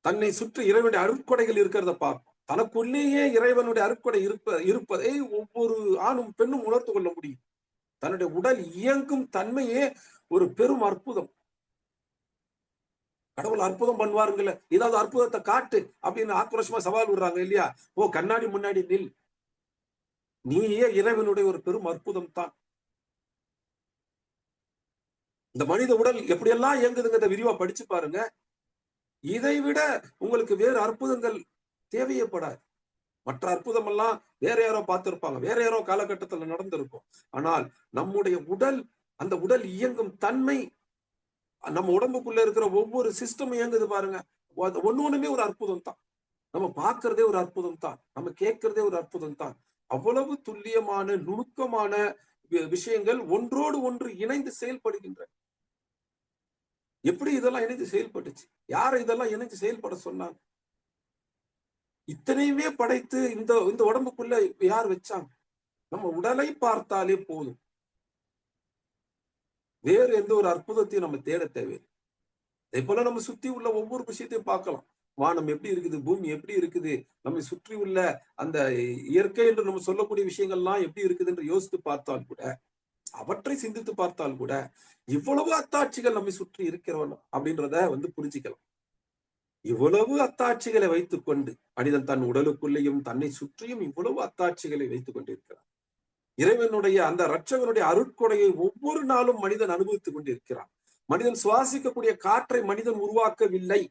தன்னை சுற்றி இறைவனுடைய அருட்கொடைகள் இருக்கிறத பார்ப்போம். தனக்குள்ளேயே இறைவனுடைய அருட்கொடை இருப்பதை ஒவ்வொரு ஆணும் பெண்ணும் உணர்ந்து கொள்ள முடியும். தன்னுடைய உடல் இயங்கும் தன்மையே ஒரு பெரும் அற்புதம். கடவுள் அற்புதம் பண்ணுவாருங்கல்ல, ஏதாவது அற்புதத்தை காட்டு அப்படின்னு ஆக்ரோஷமா சவால் விடுறாங்க இல்லையா? ஓ, கண்ணாடி முன்னாடி நில், நீயே இறைவனுடைய ஒரு பெரும் அற்புதம் தான். இந்த மனித உடல் எப்படியெல்லாம் இயங்குதுங்கிறத விரிவா படிச்சு பாருங்க. இதை விட உங்களுக்கு வேறு அற்புதங்கள் தேவையப்படாது. மற்ற அற்புதம் எல்லாம் வேற யாரோ பார்த்திருப்பாங்க, வேற யாரோ காலகட்டத்துல நடந்திருக்கும். ஆனால் நம்முடைய உடல், அந்த உடல் இயங்கும் தன்மை, நம்ம உடம்புக்குள்ள இருக்கிற ஒவ்வொரு சிஸ்டம் இயங்குது பாருங்க, ஒண்ணுமே ஒரு அற்புதம் தான். நம்ம பார்க்கறதே ஒரு அற்புதம் தான், நம்ம கேட்கறதே ஒரு அற்புதம் தான். அவ்வளவு துல்லியமான நுணுக்கமான விஷயங்கள் ஒன்றோடு ஒன்று இணைந்து செயல்படுகின்றன. எப்படி இதெல்லாம் இணைந்து செயல்பட்டுச்சு? யாரை இதெல்லாம் இணைந்து செயல்பட சொன்னாங்க? இத்தனையுமே படைத்து இந்த உடம்புக்குள்ள யார் வச்சாங்க? நம்ம உடலை பார்த்தாலே போதும், வேறு எந்த ஒரு அற்புதத்தையும் நம்ம தேட தேவையில்லை. அதே போல நம்ம சுத்தி உள்ள ஒவ்வொரு விஷயத்தையும் பார்க்கலாம். வானம் எப்படி இருக்குது, பூமி எப்படி இருக்குது, நம்மை சுற்றி உள்ள அந்த இயற்கை என்று நம்ம சொல்லக்கூடிய விஷயங்கள்லாம் எப்படி இருக்குது என்று யோசித்து பார்த்தால் கூட, அவற்றை சிந்தித்து பார்த்தால் கூட இவ்வளவு அத்தாட்சிகள் நம்மை சுற்றி இருக்கிறவன் அப்படின்றத புரிஞ்சுக்கலாம். இவ்வளவு அத்தாட்சிகளை வைத்துக் கொண்டு மனிதன் தன் உடலுக்குள்ளேயும் தன்னை சுற்றியும் இவ்வளவு அத்தாட்சிகளை வைத்துக் கொண்டிருக்கிறான். இறைவனுடைய அந்த இரட்சகனுடைய அருட்கொடையை ஒவ்வொரு நாளும் மனிதன் அனுபவித்துக் கொண்டிருக்கிறான். மனிதன் சுவாசிக்கக்கூடிய காற்றை மனிதன் உருவாக்கவில்லை.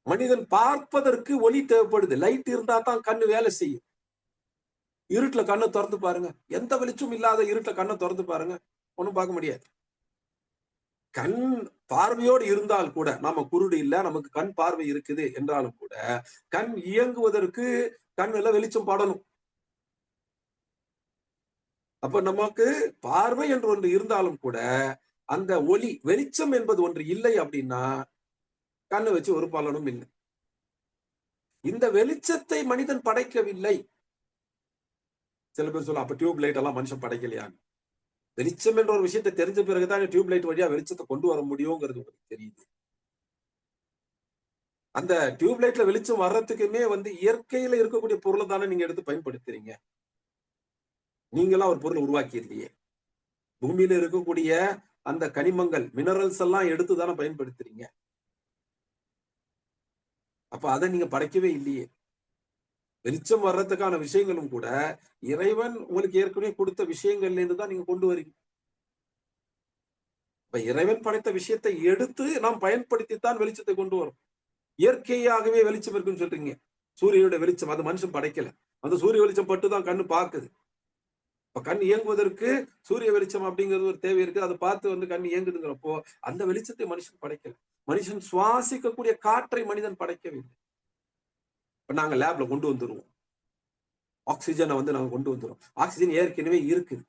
மனிதன் பார்ப்பதற்கு ஒளி தேவைப்படுது. லைட் இருந்தா தான் கண்ணு வேலை செய்யும். இருட்டுல கண்ணை திறந்து பாருங்க, எந்த வெளிச்சம் இல்லாத இருட்டுல கண்ணை திறந்து பாருங்க, ஒண்ணும் பார்க்க முடியாது. கண் பார்வையோடு இருந்தால் கூட, நாம குருடு இல்ல, நமக்கு கண் பார்வை இருக்குது என்றாலும் கூட கண் இயங்குவதற்கு கண்ணுல வெளிச்சம் படணும். அப்ப நமக்கு பார்வை என்று ஒன்று இருந்தாலும் கூட அந்த ஒளி வெளிச்சம் என்பது ஒன்று இல்லை அப்படின்னா கண்ணை வச்சு ஒரு பலனும் இல்லை. இந்த வெளிச்சத்தை மனிதன் படைக்கவில்லை. சில பேர் சொல்ல, அப்ப டியூப் லைட் எல்லாம் மனுஷன் படைக்கலையான்னு. வெளிச்சம் என்ற ஒரு விஷயத்தை தெரிஞ்ச பிறகுதான் டியூப் லைட் வழியா வெளிச்சத்தை கொண்டு வர முடியுங்கிறது உங்களுக்கு தெரியுது. அந்த டியூப் லைட்ல வெளிச்சம் வர்றதுக்குமே இயற்கையில இருக்கக்கூடிய பொருளை தானே நீங்க எடுத்து பயன்படுத்துறீங்க. நீங்களாம் ஒரு பொருளை உருவாக்கி இல்லையே. பூமியில இருக்கக்கூடிய அந்த கனிமங்கள், மினரல்ஸ் எல்லாம் எடுத்து தானே பயன்படுத்துறீங்க. அப்ப அதை நீங்க படைக்கவே இல்லையே. வெளிச்சம் வர்றதுக்கான விஷயங்களும் கூட இறைவன் உங்களுக்கு ஏற்கனவே கொடுத்த விஷயங்கள்ல இருந்து தான் நீங்க கொண்டு வரீங்க. இப்ப இறைவன் படைத்த விஷயத்தை எடுத்து நாம் பயன்படுத்தித்தான் வெளிச்சத்தை கொண்டு வரும். இயற்கையாகவே வெளிச்சம் இருக்குன்னு சொல்றீங்க. சூரியனுடைய வெளிச்சம் அது மனுஷன் படைக்கல. அந்த சூரிய வெளிச்சம் பட்டுதான் கண்ணு பாக்குது. இப்ப கண் இயங்குவதற்கு சூரிய வெளிச்சம் அப்படிங்கிறது ஒரு தேவை இருக்கு. அதை பார்த்து கண் இயங்குதுங்கிறப்போ அந்த வெளிச்சத்தை மனுஷன் படைக்கல. மனுஷன் சுவாசிக்கக்கூடிய காற்றை மனிதன் படைக்கவில்லை. இப்ப நாங்க லேப்ல கொண்டு வந்துருவோம். ஆக்சிஜனை நாங்க கொண்டு வந்துரும். ஆக்சிஜன் ஏற்கனவே இருக்குது.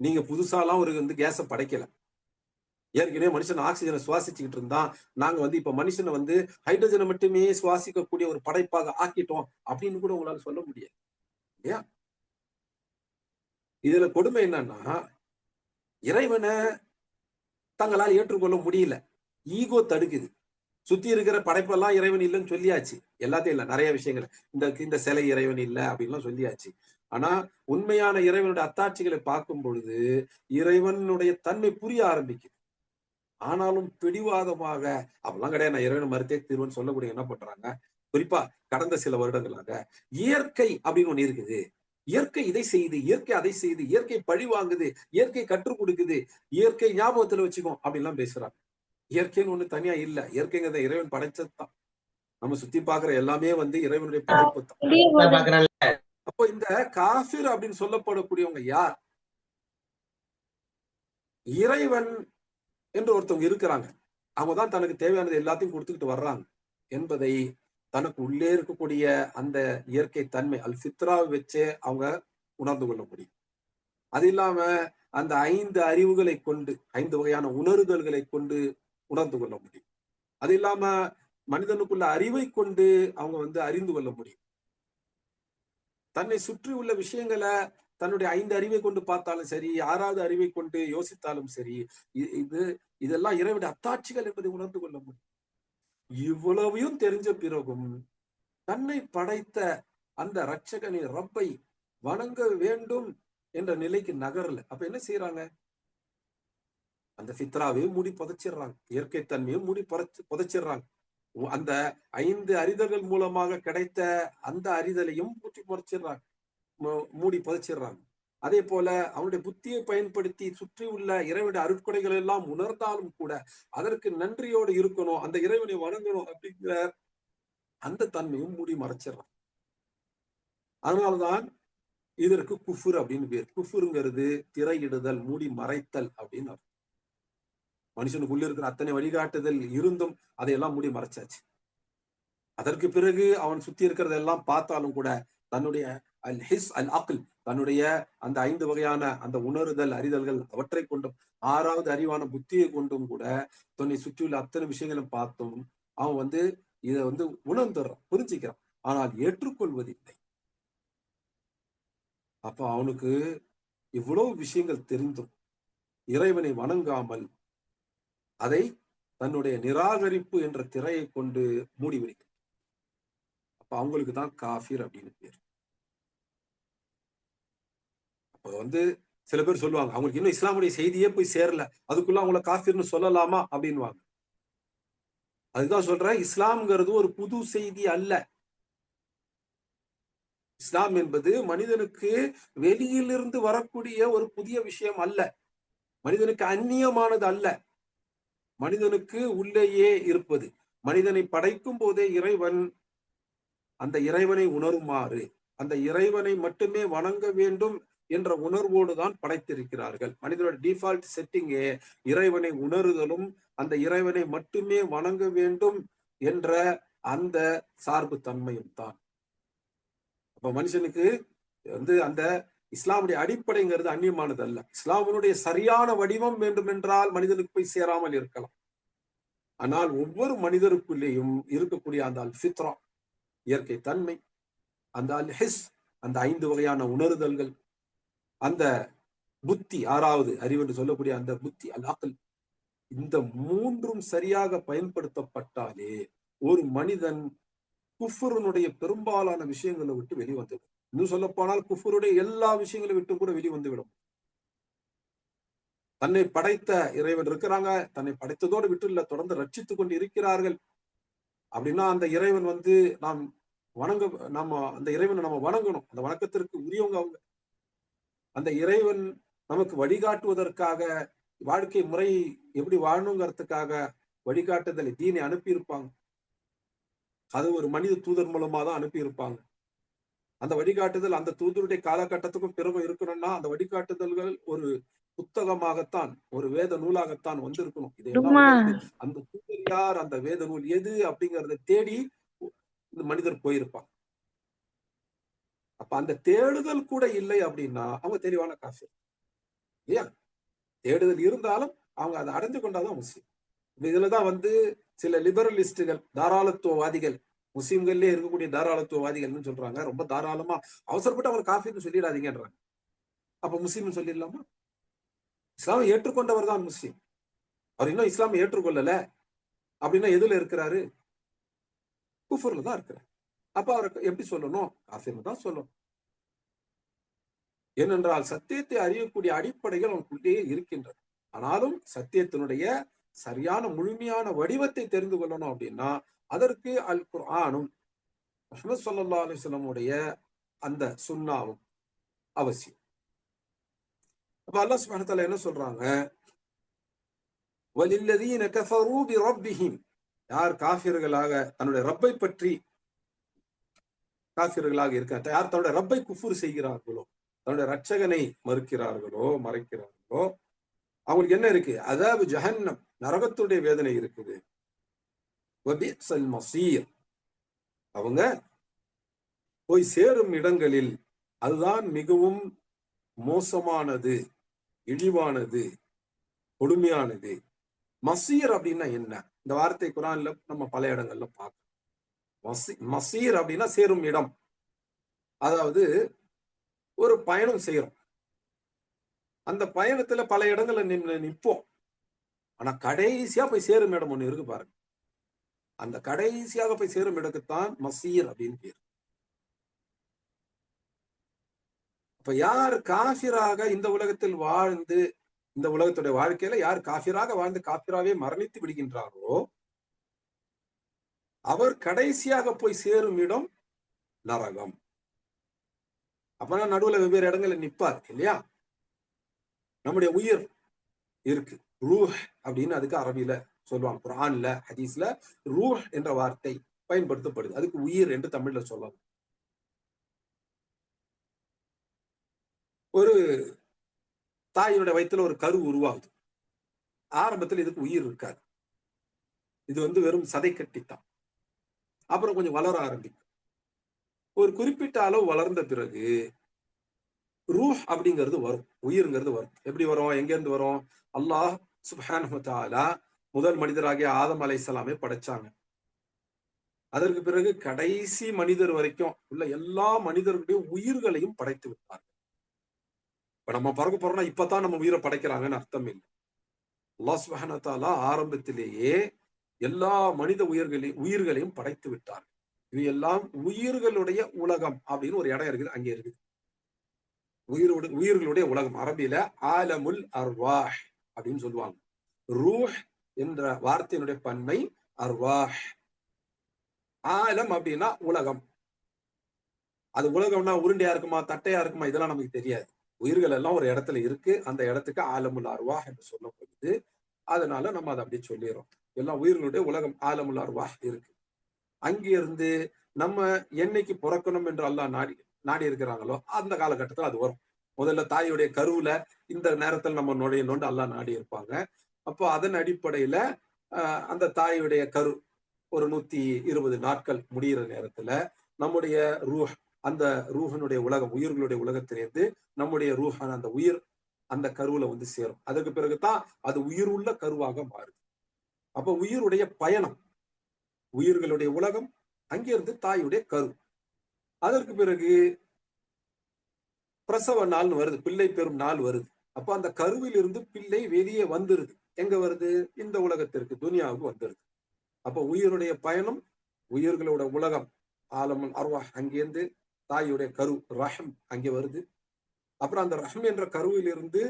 நீங்க புதுசாலாம் ஒரு கேஸை படைக்கல. ஏற்கனவே மனுஷன் ஆக்சிஜனை சுவாசிச்சுக்கிட்டு இருந்தான். நாங்க இப்ப மனுஷனை ஹைட்ரஜனை மட்டுமே சுவாசிக்கக்கூடிய ஒரு படைப்பாக ஆக்கிட்டோம் அப்படின்னு கூட உங்களால சொல்ல முடியாது இல்லையா? இதுல கொடுமை என்னன்னா, இறைவனை தங்களால் ஏற்றுக்கொள்ள முடியல. ஈகோ தடுக்குது. சுத்தி இருக்கிற படைப்பெல்லாம் இறைவன் இல்லைன்னு சொல்லியாச்சு. எல்லாத்தையும் இல்ல, நிறைய விஷயங்கள். இந்த சிலை இறைவன் இல்லை அப்படின்லாம் சொல்லியாச்சு. ஆனா உண்மையான இறைவனுடைய அத்தாட்சிகளை பார்க்கும் பொழுது இறைவனுடைய தன்மை புரிய ஆரம்பிக்குது. ஆனாலும் பிடிவாதமாக அப்பெல்லாம் கிடையாது, நான் இறைவனை மறுத்தே தீர்வுன்னு சொல்லக்கூடிய என்ன பண்றாங்க, குறிப்பா கடந்த சில வருடங்களாக இயற்கை அப்படின்னு ஒண்ணு இருக்குது. இயற்கை இதை செய்யுது, இயற்கை அதை செய்யுது, இயற்கை பழி வாங்குது, இயற்கை கற்றுக் கொடுக்குது, இயற்கை ஞாபகத்துல வச்சுக்கோ அப்படின்லாம் பேசுறாங்க. இயற்கைன்னு ஒண்ணு தனியா இல்ல. இயற்கைங்கிறத இறைவன் படைச்சதுதான். நம்ம சுத்தி பாக்குற எல்லாமே இறைவனுடைய படைப்பு தான். அப்போ இந்த காஃபிர் அப்படின்னு சொல்லப்படக்கூடியவங்க யார்? இறைவன் என்று ஒருத்தவங்க இருக்கிறாங்க. அவங்கதான் தனக்கு தேவையானது எல்லாத்தையும் கொடுத்துக்கிட்டு வர்றாங்க என்பதை தனக்கு உள்ளே இருக்கக்கூடிய அந்த இயற்கை தன்மை அல் ஃபித்ராவை வச்சே அவங்க உணர்ந்து கொள்ள முடியும். அது இல்லாம அந்த 5 அறிவுகளை கொண்டு 5 வகையான உணர்தல்களை கொண்டு உணர்ந்து கொள்ள முடியும். அது இல்லாம மனிதனுக்குள்ள அறிவை கொண்டு அவங்க அறிந்து கொள்ள முடியும். தன்னை சுற்றி உள்ள விஷயங்களை தன்னுடைய 5 அறிவை கொண்டு பார்த்தாலும் சரி, 6வது அறிவை கொண்டு யோசித்தாலும் சரி, இதெல்லாம் இறைவனுடைய அத்தாட்சிகள் என்பதை உணர்ந்து கொள்ள முடியும். இவ்வளவையும் தெரிஞ்ச பிறகும் தன்னை படைத்த அந்த ரட்சகனை ரப்பை வணங்க வேண்டும் என்ற நிலைக்கு நகரல. அப்ப என்ன செய்யறாங்க? அந்த ஃபித்ராவையும் மூடி புதைச்சிடுறாங்க, இயற்கை தன்மையும் மூடி புதைச்சிடுறாங்க. அந்த 5 அறிதல்கள் மூலமாக கிடைத்த அந்த அறிதலையும் மூடி புதைச்சிடுறாங்க, மூடி புதைச்சிடுறாங்க. அதே போல அவனுடைய புத்தியை பயன்படுத்தி சுற்றி உள்ள இறைவனுடைய அருட்கொடைகள் எல்லாம் உணர்ந்தாலும் கூட அதற்கு நன்றியோடு இருக்கணும், அந்த இறைவனை வணங்கணும் அப்படிங்கிற அந்த தன்மையும் மூடி மறைச்சிடறான். அதனாலதான் இதற்கு குஃபுர் அப்படின்னு பேர். குஃபுருங்கிறது திரையிடுதல், மூடி மறைத்தல் அப்படின்னு அர்த்தம். மனுஷனுக்குள்ள இருக்கிற அத்தனை வழிகாட்டுதல் இருந்தும் அதையெல்லாம் மூடி மறைச்சாச்சு. அதற்கு பிறகு அவன் சுத்தி இருக்கிறதெல்லாம் பார்த்தாலும் கூட தன்னுடைய அல் ஹிஸ் அல் அக்ல், தன்னுடைய அந்த 5 வகையான அந்த உணர்தல் அறிதல்கள் அவற்றை கொண்டும் 6வது அறிவான புத்தியை கொண்டும் கூட தன்னை சுற்றியுள்ள அத்தனை விஷயங்களும் பார்த்தும் அவன் இதை உணர்ந்துடுறான், புரிஞ்சுக்கிறான். ஆனால் ஏற்றுக்கொள்வதில்லை. அப்ப அவனுக்கு இவ்வளவு விஷயங்கள் தெரிந்தும் இறைவனை வணங்காமல் அதை தன்னுடைய நிராகரிப்பு என்ற திரையை கொண்டு மூடி வைக்கிறான். அப்ப அவங்களுக்கு தான் காஃபிர் அப்படின்னு பேர். அப்ப சில பேர் சொல்லுவாங்க, அவங்களுக்கு இன்னும் இஸ்லாமுடைய செய்தியே போய் சேரல, அதுக்குள்ள அவங்கள காஃபிர்னு சொல்லலாமா அப்படின்வாங்க. அதுதான் சொல்றேன், இஸ்லாம்ங்கிறது ஒரு புது செய்தி அல்ல. இஸ்லாம் என்பது மனிதனுக்கு வெளியிலிருந்து வரக்கூடிய ஒரு புதிய விஷயம் அல்ல, மனிதனுக்கு அந்நியமானது அல்ல, மனிதனுக்கு உள்ளேயே இருப்பது. மனிதனை படைக்கும் போதே இறைவன் அந்த இறைவனை உணருமாறு, அந்த இறைவனை மட்டுமே வணங்க வேண்டும் என்ற உணர்வோடு தான் படைத்திருக்கிறார்கள். மனிதனோட டிஃபால்ட் செட்டிங்கே இறைவனை உணருதலும் அந்த இறைவனை மட்டுமே வணங்க வேண்டும் என்ற அந்த சார்பு தன்மையும் தான். அப்ப மனுஷனுக்கு அந்த இஸ்லாமுடைய அடிப்படைங்கிறது அந்நியமானது அல்ல. இஸ்லாமுடைய சரியான வடிவம் வேண்டும் என்றால் மனிதனுக்கு போய் சேராமல் இருக்கலாம். ஆனால் ஒவ்வொரு மனிதருக்குள்ளேயும் இருக்கக்கூடிய அந்த அல் ஃபித்ரா இயற்கை தன்மை, அந்த அல் ஹிஸ் அந்த 5 வகையான உணர்தல்கள், அந்த புத்தி, ஆறாவது அறிவு என்று சொல்லக்கூடிய அந்த புத்தி, அல் அக்ல், இந்த மூன்றும் சரியாக பயன்படுத்தப்பட்டாலே ஒரு மனிதன் குஃபுருனுடைய பெரும்பாலான விஷயங்களை விட்டு வெளிவந்துவிடும். இன்னும் சொல்ல போனால் குஃபுருடைய எல்லா விஷயங்களை விட்டு கூட வெளிவந்துவிடும். தன்னை படைத்த இறைவன் இருக்கிறாங்க, தன்னை படைத்ததோடு விட்டு இல்ல, தொடர்ந்து ரட்சித்துக் கொண்டு இருக்கிறார்கள் அப்படின்னா அந்த இறைவன் நாம் நம்ம அந்த இறைவனை நம்ம வணங்கணும். அந்த வணக்கத்திற்கு உரியவங்க அவங்க. அந்த இறைவன் நமக்கு வழிகாட்டுவதற்காக, வாழ்க்கை முறை எப்படி வாழணுங்கிறதுக்காக வழிகாட்டுதலை தீனை அனுப்பியிருப்பாங்க. அது ஒரு மனித தூதர் மூலமா தான் அனுப்பியிருப்பாங்க. அந்த வழிகாட்டுதல் அந்த தூதருடைய காலகட்டத்துக்கும் பிறகு இருக்கணும்னா அந்த வழிகாட்டுதல்கள் ஒரு புத்தகமாகத்தான், ஒரு வேத நூலாகத்தான் வந்திருக்கணும். இதையெல்லாம் அந்த தூதர் யார், அந்த வேத நூல் எது அப்படிங்கறத தேடி இந்த மனிதர் போயிருப்பாங்க. அப்ப அந்த தேடுதல் கூட இல்லை அப்படின்னா அவங்க தெளிவான காஃபிர் இல்லையா? தேடுதல் இருந்தாலும் அவங்க அதை அடைஞ்சு கொண்டாதான் முஸ்லீம். இதுலதான் சில லிபரலிஸ்டுகள், தாராளத்துவவாதிகள், முஸ்லீம்கள்லயே இருக்கக்கூடிய தாராளத்துவவாதிகள்னு சொல்றாங்க. ரொம்ப தாராளமா அவசரப்பட்டு அவர் காஃபிர்னு சொல்லிடாதீங்கன்றாங்க. அப்ப முஸ்லீம்னு சொல்லிடலாமா? இஸ்லாமை ஏற்றுக்கொண்டவர் தான் முஸ்லீம். அவர் இன்னும் இஸ்லாமை ஏற்றுக்கொள்ளல அப்படின்னா எதுல இருக்கிறாரு? குஃபர்ல தான் இருக்கிறார். அப்ப அவருக்கு எப்படி சொல்லணும்? காஃபிர்னு தான் சொல்லணும். ஏனென்றால் சத்தியத்தை அறியக்கூடிய அடிப்படைகள் அவனுக்குள்ளே இருக்கின்றன. ஆனாலும் சத்தியத்தினுடைய சரியான முழுமையான வடிவத்தை தெரிந்து கொள்ளணும் அப்படின்னா அதற்கு அல் குர்ஆனும் முஹம்மது ஸல்லல்லாஹு அலைஹி வஸல்லமுடைய அந்த சுன்னாவும் அவசியம். அப்ப அல்லாஹ் சுப்ஹானஹு வ தஆலா என்ன சொல்றாங்க? வலில்லதீன கஃபரூ பிரப்பிஹிம், யார் காஃபிர்களாக தன்னுடைய ரப்பை பற்றி காஃபிர்களாக இருக்க, யார் தன்னுடைய ரப்பை குஃபுர் செய்கிறார்களோ, தன்னுடைய ரட்சகனை மறைக்கிறார்களோ அவங்களுக்கு என்ன இருக்கு? அதாபு ஜஹன்னம், நரகத்துடைய வேதனை இருக்குது. வபிஸல் மஸீர், அவங்க போய் சேரும் இடங்களில் அதுதான் மிகவும் மோசமானது, இழிவானது, கொடுமையானது. மசீர் அப்படின்னா என்ன? இந்த வார்த்தை குர்ஆன்ல நம்ம பல இடங்கள்ல பார்க்கணும். மசீர் அப்படின்னா சேரும் இடம். அதாவது ஒரு பயணம் செய்யறோம், அந்த பயணத்துல பல இடங்கள்ல நிற்போம். ஆனா கடைசியா போய் சேரும் இடம் ஒண்ணு இருக்கு பாருங்க. அந்த கடைசியாக போய் சேரும் இடத்துக்குத்தான் மசீர் அப்படின்னு பேர். அப்ப யார் காஃபிராக இந்த உலகத்தில் வாழ்ந்து, இந்த உலகத்துடைய வாழ்க்கையில யார் காஃபிராக வாழ்ந்து காஃபிராவே மரணித்து விடுகின்றாரோ அவர் கடைசியாக போய் சேரும் இடம் நரகம். அப்ப நடுவுல வெவ்வேறு இடங்கள்ல நிப்பார் இல்லையா? நம்முடைய உயிர் இருக்கு, ரூஹ் அப்படின்னு அதுக்கு அரபியில சொல்லுவாங்க. குர்ஆன்ல ஹதீஸ்ல ரூஹ் என்ற வார்த்தை பயன்படுத்தப்படுது. அதுக்கு உயிர் என்று தமிழ்ல சொல்லலாம். ஒரு தாயினுடைய வயிற்றுல ஒரு கரு உருவாகுது. ஆரம்பத்தில் இதுக்கு உயிர் இருக்காது. இது வெறும் சதை கட்டித்தான். அப்புறம் கொஞ்சம் வளர ஆரம்பிக்கும். ஒரு குறிப்பிட்ட அளவு வளர்ந்த பிறகு ரூஹ் அப்படிங்கிறது வரும், உயிர்ங்கிறது வரும். எப்படி வரும்? எங்க இருந்து வரும்? அல்லாஹ் சுப்ஹானஹு வ தஆலா முதல் மனிதராகிய ஆதம் அலைஹிஸ்ஸலாமை படைச்சாங்க. அதற்கு பிறகு கடைசி மனிதர் வரைக்கும் உள்ள எல்லா மனிதர்களுடைய உயிர்களையும் படைத்து விட்டார். இப்ப நம்ம பறக்க போறோம்னா இப்பதான் நம்ம உயிரை படைக்கிறாங்கன்னு அர்த்தம் இல்லை. அல்லாஹ் சுப்ஹானஹு வ தஆலா ஆரம்பத்திலேயே எல்லா மனித உயிர்களையும் படைத்து விட்டார். இது எல்லாம் உயிர்களுடைய உலகம் அப்படின்னு ஒரு இடம் இருக்குது, அங்கே இருக்குது. உயிர்களுடைய உலகம், அரபியில ஆலமுல் அர்வாஹ் அப்படின்னு சொல்லுவாங்க. ரூஹ் என்ற வார்த்தையினுடைய பன்மை அர்வாஹ். ஆலம் அப்படின்னா உலகம். அது உலகம்னா உருண்டையா இருக்குமா, தட்டையா இருக்குமா, இதெல்லாம் நமக்கு தெரியாது. உயிர்கள் எல்லாம் ஒரு இடத்துல இருக்கு, அந்த இடத்துக்கு ஆலமுல் அர்வாஹ் என்று சொல்லப்படுது. அதனால நம்ம அதை அப்படியே சொல்லிடுறோம். எல்லாம் உயிர்களுடைய உலகம் ஆலமுல் அர்வாஹ் இருக்கு. அங்கிருந்து நம்ம என்னைக்கு பிறக்கணும் என்று அல்லாஹ் நாடி இருக்கிறாங்களோ அந்த காலகட்டத்தில் அது வரும். முதல்ல தாயுடைய கருவுல இந்த நேரத்தில் நம்ம நுழையணும்னு அல்லாஹ் நாடி இருப்பாங்க. அப்போ அதன் அடிப்படையில அந்த தாயுடைய கரு ஒரு 120 நாட்கள் முடிகிற நேரத்துல நம்முடைய ரூஹ், அந்த ரூஹனுடைய உலகம், உயிர்களுடைய உலகத்திலிருந்து நம்முடைய ரூஹான அந்த உயிர் அந்த கருவுல சேரும். அதுக்கு பிறகுதான் அது உயிர் உள்ள கருவாக மாறுது. அப்ப உயிருடைய பயணம், உயிர்களுடைய உலகம், அங்கிருந்து தாயுடைய கரு. அதற்கு பிறகு பிரசவ நாள் வருது, பிள்ளை பெறும் நாள் வருது. அப்ப அந்த கருவில் இருந்து பிள்ளை வெளியே வந்துருது. எங்க வருது? இந்த உலகத்திற்கு, துனியாவுக்கு வந்துருது. அப்ப உயிருடைய பயணம், உயிர்களோட உலகம், ஆலமுல் அர்வாஹ் அங்கிருந்து தாயுடைய கரு ரஹம் அங்கே வருது. அப்புறம் அந்த ரஹம் என்ற கருவில் இருந்து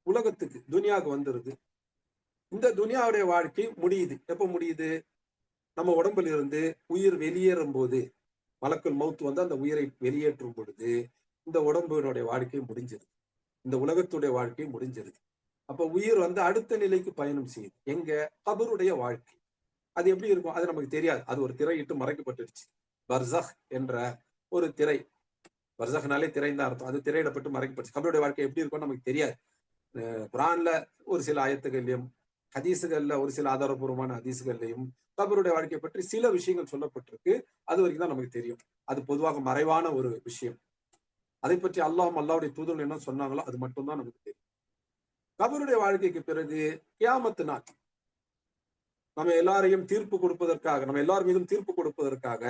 உலகத்துக்கு, துனியாவுக்கு வந்துருது. இந்த துனியாவுடைய வாழ்க்கை முடியுது. எப்ப முடியுது? நம்ம உடம்புல இருந்து உயிர் வெளியேறும் போது, மலக்குல் மௌத் வந்து அந்த உயிரை வெளியேற்றும் பொழுது இந்த உடம்பினுடைய வாழ்க்கை முடிஞ்சிருது. இந்த உலகத்துடைய வாழ்க்கை முடிஞ்சிருது. அப்ப உயிர் வந்து அடுத்த நிலைக்கு பயணம் செய்யுது. எங்க? கபருடைய வாழ்க்கை. அது எப்படி இருக்கும்? அது நமக்கு தெரியாது. அது ஒரு திரையிட்டு மறைக்கப்பட்டுருச்சு. பர்சஹ் என்ற ஒரு திரை. பர்சஹ்னாலே திரை தான் அர்த்தம். அது திரையிடப்பட்டு மறைக்கப்பட்டுச்சு. கபருடைய வாழ்க்கை எப்படி இருக்கும்னு நமக்கு தெரியாது. குரான்ல ஒரு சில ஆயத்துகள்லையும், ஹதீசுகள்ல ஒரு சில ஆதாரபூர்வமான ஹதீசுகள்லையும் கபருடைய வாழ்க்கையை பற்றி சில விஷயங்கள் சொல்லப்பட்டிருக்கு. அது வரைக்கும் தான் நமக்கு தெரியும். அது பொதுவாக மறைவான ஒரு விஷயம். அதை பற்றி அல்லாஹ்வுடைய தூதர்கள் என்ன சொன்னாங்களோ அது மட்டும்தான் நமக்கு தெரியும். கபருடைய வாழ்க்கைக்கு பிறகு கியாமத்து நாள், நம்ம எல்லாரையும் தீர்ப்பு கொடுப்பதற்காக, நம்ம எல்லார் மீதும் தீர்ப்பு கொடுப்பதற்காக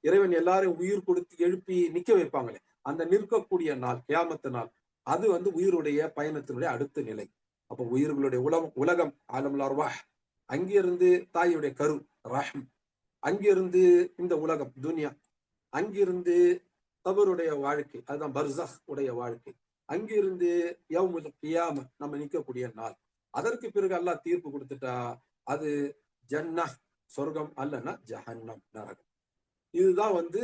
இறைவன் எல்லாரையும் உயிர் கொடுத்து எழுப்பி நிக்க வைப்பாங்களே, அந்த நிற்கக்கூடிய நாள், கியாமத்து நாள், அது வந்து உயிருடைய பயணத்தினுடைய அடுத்த நிலை. அப்ப உயிர்களுடைய உலகம் ஆலமுல் அர்வாஹ், அங்கிருந்து தாயுடைய கரு ரஹம், அங்கிருந்து இந்த உலகம் துனியா, அங்கிருந்து கபருடைய வாழ்க்கை, அதுதான் பர்சஹ் உடைய வாழ்க்கை, அங்கிருந்து யௌமுல் கியாம நம்ம நிற்கக்கூடிய நாள். அதற்கு பிறகு அல்லாஹ் தீர்ப்பு கொடுத்துட்டா அது ஜன்னஹ் சொர்க்கம், அல்லனா ஜஹன்னம் நரகம். இதுதான் வந்து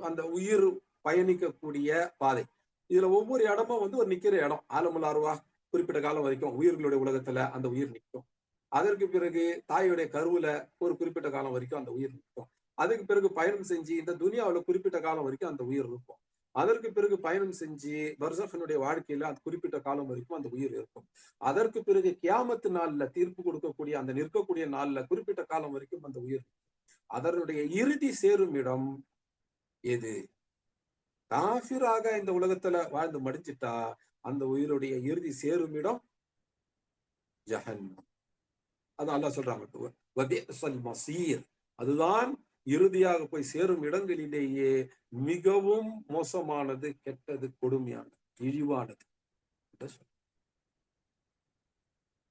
அந்த உயிர் பயணிக்கக்கூடிய பாதை. இதுல ஒவ்வொரு இடமும் வந்து ஒரு நிக்கிற இடம். ஆலமுல் அர்வாஹ் குறிப்பிட்ட காலம் வரைக்கும் உயிர்களுடைய உலகத்துல அந்த உயிர் நிற்கும். அதற்கு பிறகு தாயுடைய கருவுல ஒரு குறிப்பிட்ட காலம் வரைக்கும் அந்த உயிர் நிற்கும். அதுக்கு பிறகு பயணம் செஞ்சு இந்த துனியாவுல குறிப்பிட்ட காலம் வரைக்கும் அந்த உயிர் இருக்கும். அதற்கு பிறகு பயணம் செஞ்சு பர்சஹனுடைய வாழ்க்கையில அந்த குறிப்பிட்ட காலம் வரைக்கும் அந்த உயிர் இருக்கும். அதற்கு பிறகு கியாமத்து நாள்ல தீர்ப்பு கொடுக்கக்கூடிய அந்த நிற்கக்கூடிய நாள்ல குறிப்பிட்ட காலம் வரைக்கும் அந்த உயிர். அதனுடைய இறுதி சேரும் இடம் எது? காஃபிராக இந்த உலகத்துல வாழ்ந்து மடிஞ்சிட்டா அந்த உயிருடைய இறுதி சேரும் இடம் ஜஹன்னம். அதான் அல்லாஹ் சொல்றாங்க, அதுதான் இறுதியாக போய் சேரும் இடங்களிலேயே மிகவும் மோசமானது, கெட்டது, கொடுமையானது, இழிவானது.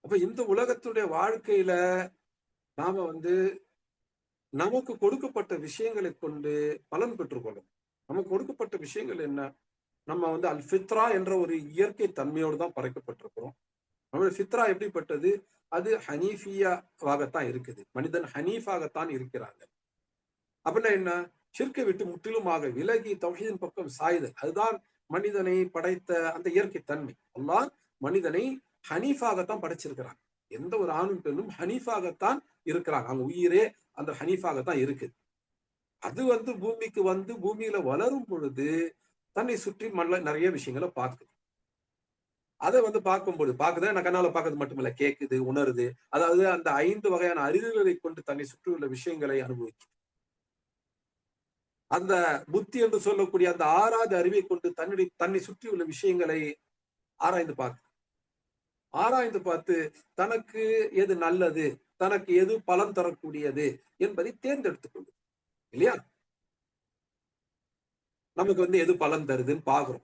அப்ப இந்த உலகத்துடைய வாழ்க்கையில நாம வந்து நமக்கு கொடுக்கப்பட்ட விஷயங்களை கொண்டு பலன் பெற்றுக்கொள்ளும். நமக்கு கொடுக்கப்பட்ட விஷயங்கள் என்ன? நம்ம வந்து அல் ஃபித்ரா என்ற ஒரு இயற்கை தன்மையோடு தான் படைக்கப்பட்டிருக்கிறோம். நம்மளுடைய ஃபித்ரா எப்படிப்பட்டது? அது ஹனீஃபியாவாகத்தான் இருக்குது. மனிதன் ஹனீஃபாகத்தான் இருக்கிறாங்க. அப்படின்னா என்ன? ஷிர்க்கை விட்டு முற்றிலுமாக விலகி தௌஹீதின் பக்கம் சாயுதல். அதுதான் மனிதனை படைத்த அந்த இயற்கை தன்மை. அல்லாஹ் மனிதனை ஹனீஃபாகத்தான் படைச்சிருக்கிறாங்க. எந்த ஒரு ஆணும் பெண்ணும் ஹனீஃபாகத்தான் இருக்கிறாங்க. அவங்க உயிரே அந்த ஹனீஃபாகத்தான் இருக்குது. அது வந்து பூமிக்கு வந்து பூமியில வளரும் பொழுது தன்னை சுற்றி நிறைய விஷயங்களை பார்க்குது. அதை வந்து பார்க்கும்போது பார்க்குது, நான் கண்ணால பார்க்கறது மட்டுமில்ல, கேட்குது, உணருது. அதாவது அந்த 5 வகையான அறிவுகளை கொண்டு தன்னை சுற்றியுள்ள விஷயங்களை அனுபவிக்கும். அந்த புத்தி என்று சொல்லக்கூடிய அந்த 6வது அறிவை கொண்டு தன்னை சுற்றியுள்ள விஷயங்களை ஆராய்ந்து பார்க்க, ஆராய்ந்து பார்த்து தனக்கு எது நல்லது, தனக்கு எது பலன் தரக்கூடியது என்பதை தேர்ந்தெடுத்துக் கொள்ளும். இல்லையா? நமக்கு வந்து எது பலன் தருதுன்னு பாக்குறோம்.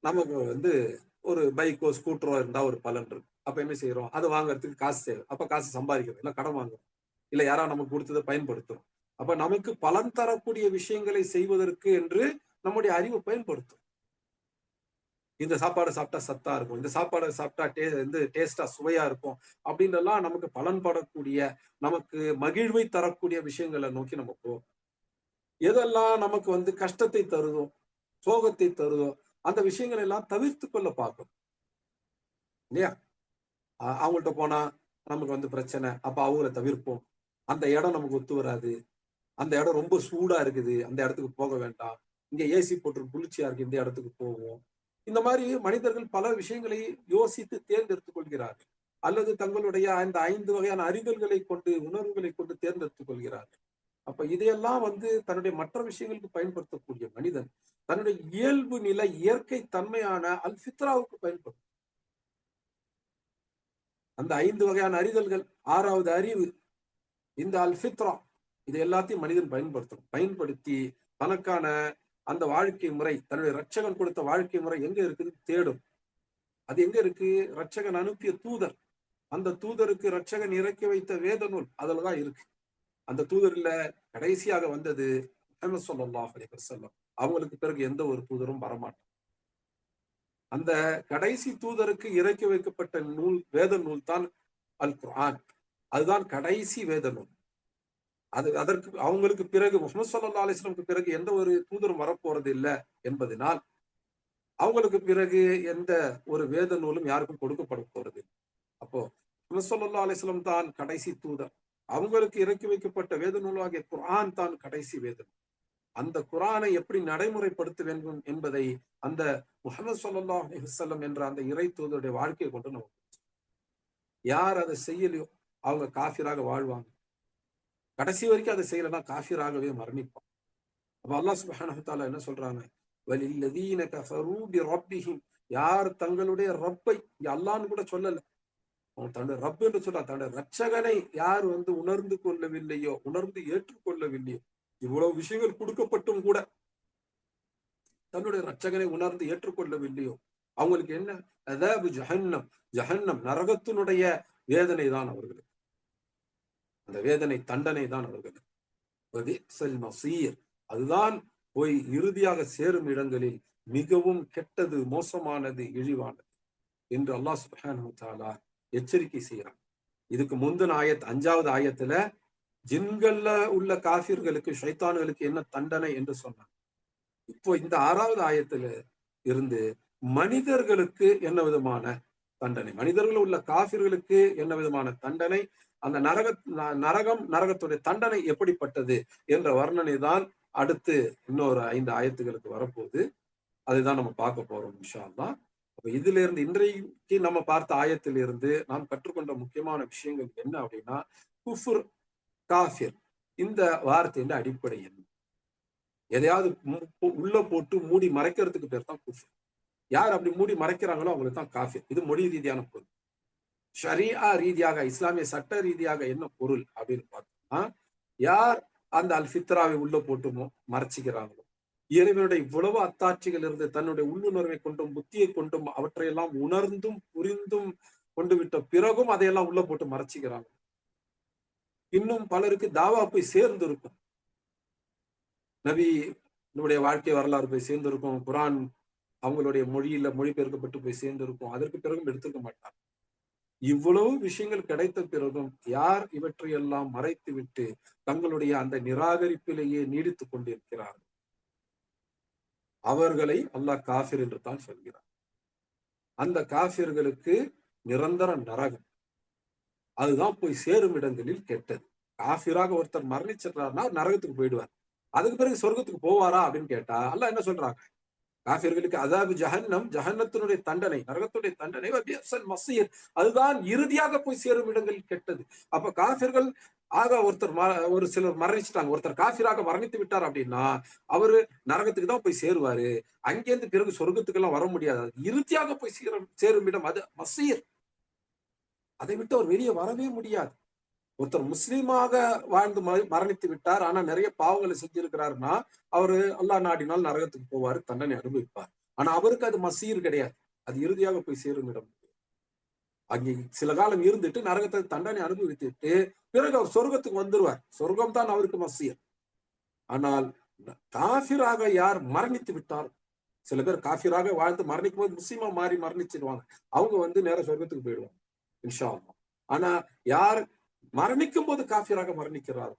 நமக்கு வந்து ஒரு பைக்கோ ஸ்கூட்டரோ இருந்தா ஒரு பலன் இருக்கு. அப்ப என்ன செய்யறோம்? அதை வாங்குறதுக்கு காசு தேவை. அப்ப காசு சம்பாதிக்கிறோம், இல்ல கடன் வாங்குறோம், இல்ல யாராவது நமக்கு கொடுத்ததை பயன்படுத்துறோம். அப்ப நமக்கு பலன் தரக்கூடிய விஷயங்களை செய்வதற்கு என்று நம்முடைய அறிவை பயன்படுத்தும். இந்த சாப்பாடு சாப்பிட்டா சத்தா இருக்கும், இந்த சாப்பாடு சாப்பிட்டா டேஸ்டா சுவையா இருக்கும் அப்படின்றலாம் நமக்கு பலன் படக்கூடிய, நமக்கு மகிழ்வை தரக்கூடிய விஷயங்களை நோக்கி நம்ம போவோம். எதெல்லாம் நமக்கு வந்து கஷ்டத்தை தருதோ, சோகத்தை தருதோ, அந்த விஷயங்கள் எல்லாம் தவிர்த்து கொள்ள பார்க்கும். இல்லையா? அவங்கள்ட்ட போனா நமக்கு வந்து பிரச்சனை, அப்ப அவங்கள தவிர்ப்போம். அந்த இடம் நமக்கு ஒத்து வராது, அந்த இடம் ரொம்ப சூடா இருக்குது, அந்த இடத்துக்கு போக வேண்டாம், இங்க ஏசி போட்டு குளிர்ச்சியா இருக்கு, இந்த இடத்துக்கு போவோம். இந்த மாதிரி மனிதர்கள் பல விஷயங்களை யோசித்து தேர்ந்தெடுத்துக் கொள்கிறார்கள். அல்லது தங்களுடைய அந்த 5 வகையான அறிதல்களை கொண்டு, உணர்வுகளை கொண்டு தேர்ந்தெடுத்துக் கொள்கிறார்கள். அப்ப இதையெல்லாம் வந்து தன்னுடைய மற்ற விஷயங்களுக்கு பயன்படுத்தக்கூடிய மனிதன் தன்னுடைய இயல்பு நிலை, இயற்கை தன்மையான அல் ஃபித்ராவுக்கு பயன்படும். அந்த 5 வகையான அறிதல்கள், 6வது அறிவு, இந்த அல் ஃபித்ரா, இது எல்லாத்தையும் மனிதன் பயன்படுத்தணும். பயன்படுத்தி தனக்கான அந்த வாழ்க்கை முறை, தன்னுடைய ரட்சகன் கொடுத்த வாழ்க்கை முறை எங்க இருக்குன்னு தேடும். அது எங்க இருக்கு? ரட்சகன் அனுப்பிய தூதர், அந்த தூதருக்கு ரட்சகன் இறக்கி வைத்த வேத நூல் அதுலதான் இருக்கு. அந்த தூதர்ல கடைசியாக வந்தது முஹம்மது ஸல்லல்லாஹு அலைஹி வஸல்லம். அவங்களுக்கு பிறகு எந்த ஒரு தூதரும் வரமாட்டார். அந்த கடைசி தூதருக்கு இறக்கி வைக்கப்பட்ட நூல், வேத நூல் தான் அல் குர்ஆன். அதுதான் கடைசி வேத நூல். அதற்கு அவங்களுக்கு பிறகு முஹம்மது ஸல்லல்லாஹு அலைஹி வஸல்லம் பிறகு எந்த ஒரு தூதரும் வரப்போறது இல்லை என்பதனால் அவங்களுக்கு பிறகு எந்த ஒரு வேத நூலும் யாருக்கும் கொடுக்கப்பட போறது. அப்போ முஹம்மது ஸல்லல்லாஹு அலைஹி வஸல்லம் தான் கடைசி தூதர். அவங்களுக்கு இறக்கி வைக்கப்பட்ட வேத நூலாகிய குர்ஆன் தான் கடைசி வேதம். அந்த குர்ஆனை எப்படி நடைமுறைப்படுத்த வேண்டும் என்பதை அந்த முஹம்மது ஸல்லல்லாஹு அலைஹி வஸல்லம் என்ற அந்த இறை தூதருடைய வாழ்க்கையை கொண்டு நம்ம யார் அதை செய்யலையோ அவங்க காஃபிராக வாழ்வாங்க. கடைசி வரைக்கும் அதை செய்யலைன்னா காஃபிராகவே மரணிப்பான். அப்ப அல்லாஹ் சுப்ஹானஹு வ தஆலா என்ன சொல்றாங்க? வலில்லதீன கஃபரூ பிரப்பிஹிம், யார் தங்களுடைய ரப்பை, இங்க அல்லாஹ்னு கூட சொல்லல, அவன் தன்னுடைய ரப் என்று சொல்றான், தன்னுடைய ரட்சகனை யார் உணர்ந்து கொள்ளவில்லையோ, உணர்ந்து ஏற்றுக்கொள்ளவில்லையோ, இவ்வளவு விஷயங்கள் கொடுக்கப்பட்டும் கூட தன்னுடைய ரட்சகனை உணர்ந்து ஏற்றுக்கொள்ளவில்லையோ, அவங்களுக்கு என்ன? அதாபு ஜஹன்னம், ஜஹன்னம் நரகத்தினுடைய வேதனை தான் அவர்களுக்கு, அந்த வேதனை தண்டனை தான் அவர்களுக்கு. அதுதான் போய் இறுதியாக சேரும் இடங்களில் மிகவும் கெட்டது, மோசமானது, இழிவானது என்று அல்லாஹ் சுப்ஹானஹு வ தஆலா எச்சரிக்கை செய்யறான். இதுக்கு முந்தின ஆயத் 5வது ஆயத்துல ஜின்கள்ல உள்ள காஃபிர்களுக்கு, ஷைத்தான்களுக்கு என்ன தண்டனை என்று சொன்னாங்க. இப்போ இந்த 6வது ஆயத்துல இருந்து மனிதர்களுக்கு என்ன விதமான தண்டனை, மனிதர்கள் உள்ள காஃபிர்களுக்கு என்ன விதமான தண்டனை, அந்த நரகம், நரகத்துடைய தண்டனை எப்படிப்பட்டது என்ற வர்ணனை தான் அடுத்து இன்னொரு 5 ஆயத்துகளுக்கு வரப்போகுது. அதுதான் நம்ம பார்க்க போறோம் இன்ஷா அல்லாஹ். அப்ப இதுல இருந்து இன்றைக்கு நம்ம பார்த்த ஆயத்திலிருந்து நாம் கற்றுக்கொண்ட முக்கியமான விஷயங்கள் என்ன அப்படின்னா, குஃப்ர், காஃபிர் இந்த வார்த்தையின் அடிப்படை என்ன? எதையாவது உள்ள போட்டு மூடி மறைக்கிறதுக்கு பேர் தான் குஃப்ர். யார் அப்படி மூடி மறைக்கிறாங்களோ அவங்களுக்கு தான் காஃபிர். இது மொழி ரீதியான பொருள். ஷரியா ரீதியாக, இஸ்லாமிய சட்ட ரீதியாக என்ன பொருள் அப்படின்னு பார்த்தோம்னா, யார் அந்த அல் ஃபித்ராவை உள்ள போட்டு மறைச்சிக்கிறாங்களோ, இறைவனுடைய இவ்வளவு அத்தாட்சிகள் இருந்து தன்னுடைய உள்ளுணர்வை கொண்டும் புத்தியை கொண்டும் அவற்றையெல்லாம் உணர்ந்தும் புரிந்தும் கொண்டு விட்ட பிறகும் அதையெல்லாம் உள்ள போட்டு மறைச்சிக்கிறாங்க. இன்னும் பலருக்கு தாவா போய் சேர்ந்து இருக்கும், நபி நம்முடைய வாழ்க்கை வரலாறு போய் சேர்ந்து இருக்கும், குரான் அவங்களுடைய மொழியில மொழிபெயர்க்கப்பட்டு போய் சேர்ந்து இருக்கும், அதற்கு பிறகும் எடுத்துக்க மாட்டாங்க. இவ்வளவு விஷயங்கள் கிடைத்த பிறகும் யார் இவற்றையெல்லாம் மறைத்து விட்டு தங்களுடைய அந்த நிராகரிப்பிலேயே நீடித்துக் கொண்டிருக்கிறார்கள், அவர்களை அல்லாஹ் காஃபிர் என்று தான் சொல்கிறார். அந்த காஃபிர்களுக்கு நிரந்தர நரகம், அதுதான் போய் சேரும் இடங்களில் கெட்டது. காஃபிராக ஒருத்தர் மரணிச்சிடுறாருன்னா நரகத்துக்கு போயிடுவார். அதுக்கு பிறகு சொர்க்கத்துக்கு போவாரா அப்படின்னு கேட்டா அல்லாஹ் என்ன சொல்றாங்க? காஃபிர்களுக்கு அதாபு ஜஹன்னம், ஜஹன்னத்தினுடைய தண்டனை, நரகத்துடைய தண்டனை, மஸீர், அதுதான் இறுதியாக போய் சேரும் இடங்களில் கெட்டது. அப்ப காஃபிர்கள் ஆக ஒரு சிலர் மரணிச்சுட்டாங்க, ஒருத்தர் காஃபிராக மரணித்து விட்டார் அப்படின்னா அவரு நரகத்துக்கு தான் போய் சேருவாரு. அங்கேருந்து பிறகு சொர்க்கத்துக்கு எல்லாம் வர முடியாது. இறுதியாக போய் சேரும் இடம் அது மஸீர். அதை விட்டு அவர் வெளியே வரவே முடியாது. ஒருத்தர் முஸ்லீமாக வாழ்ந்து மரணித்து விட்டார், ஆனா நிறைய பாவங்களை செஞ்சிருக்கிறாருன்னா அவரு அல்லாஹ் நாடினால் நரகத்துக்கு போவாரு, தண்டனை அனுபவிப்பார். ஆனா அவருக்கு அது மஸீர் கிடையாது, அது இறுதியாக போய் சேரும் இடம். அங்கே சில காலம் இருந்துட்டு நரகத்தை தண்டனை அனுபவித்துட்டு பிறகு அவர் சொர்க்கத்துக்கு வந்துருவார். சொர்க்கம் தான் அவருக்கு மஸீர். ஆனால் காஃபிராக யார் மரணித்து விட்டார், சில பேர் காஃபிராக வாழ்ந்து மரணிக்கும் போது முஸ்லீமா மாறி மரணிச்சிடுவாங்க, அவங்க நேர சொர்க்கத்துக்கு போயிடுவாங்க இன்ஷா அல்லாஹ். ஆனா யார் மரணிக்கும் போது காஃபிராக மரணிக்கிறார்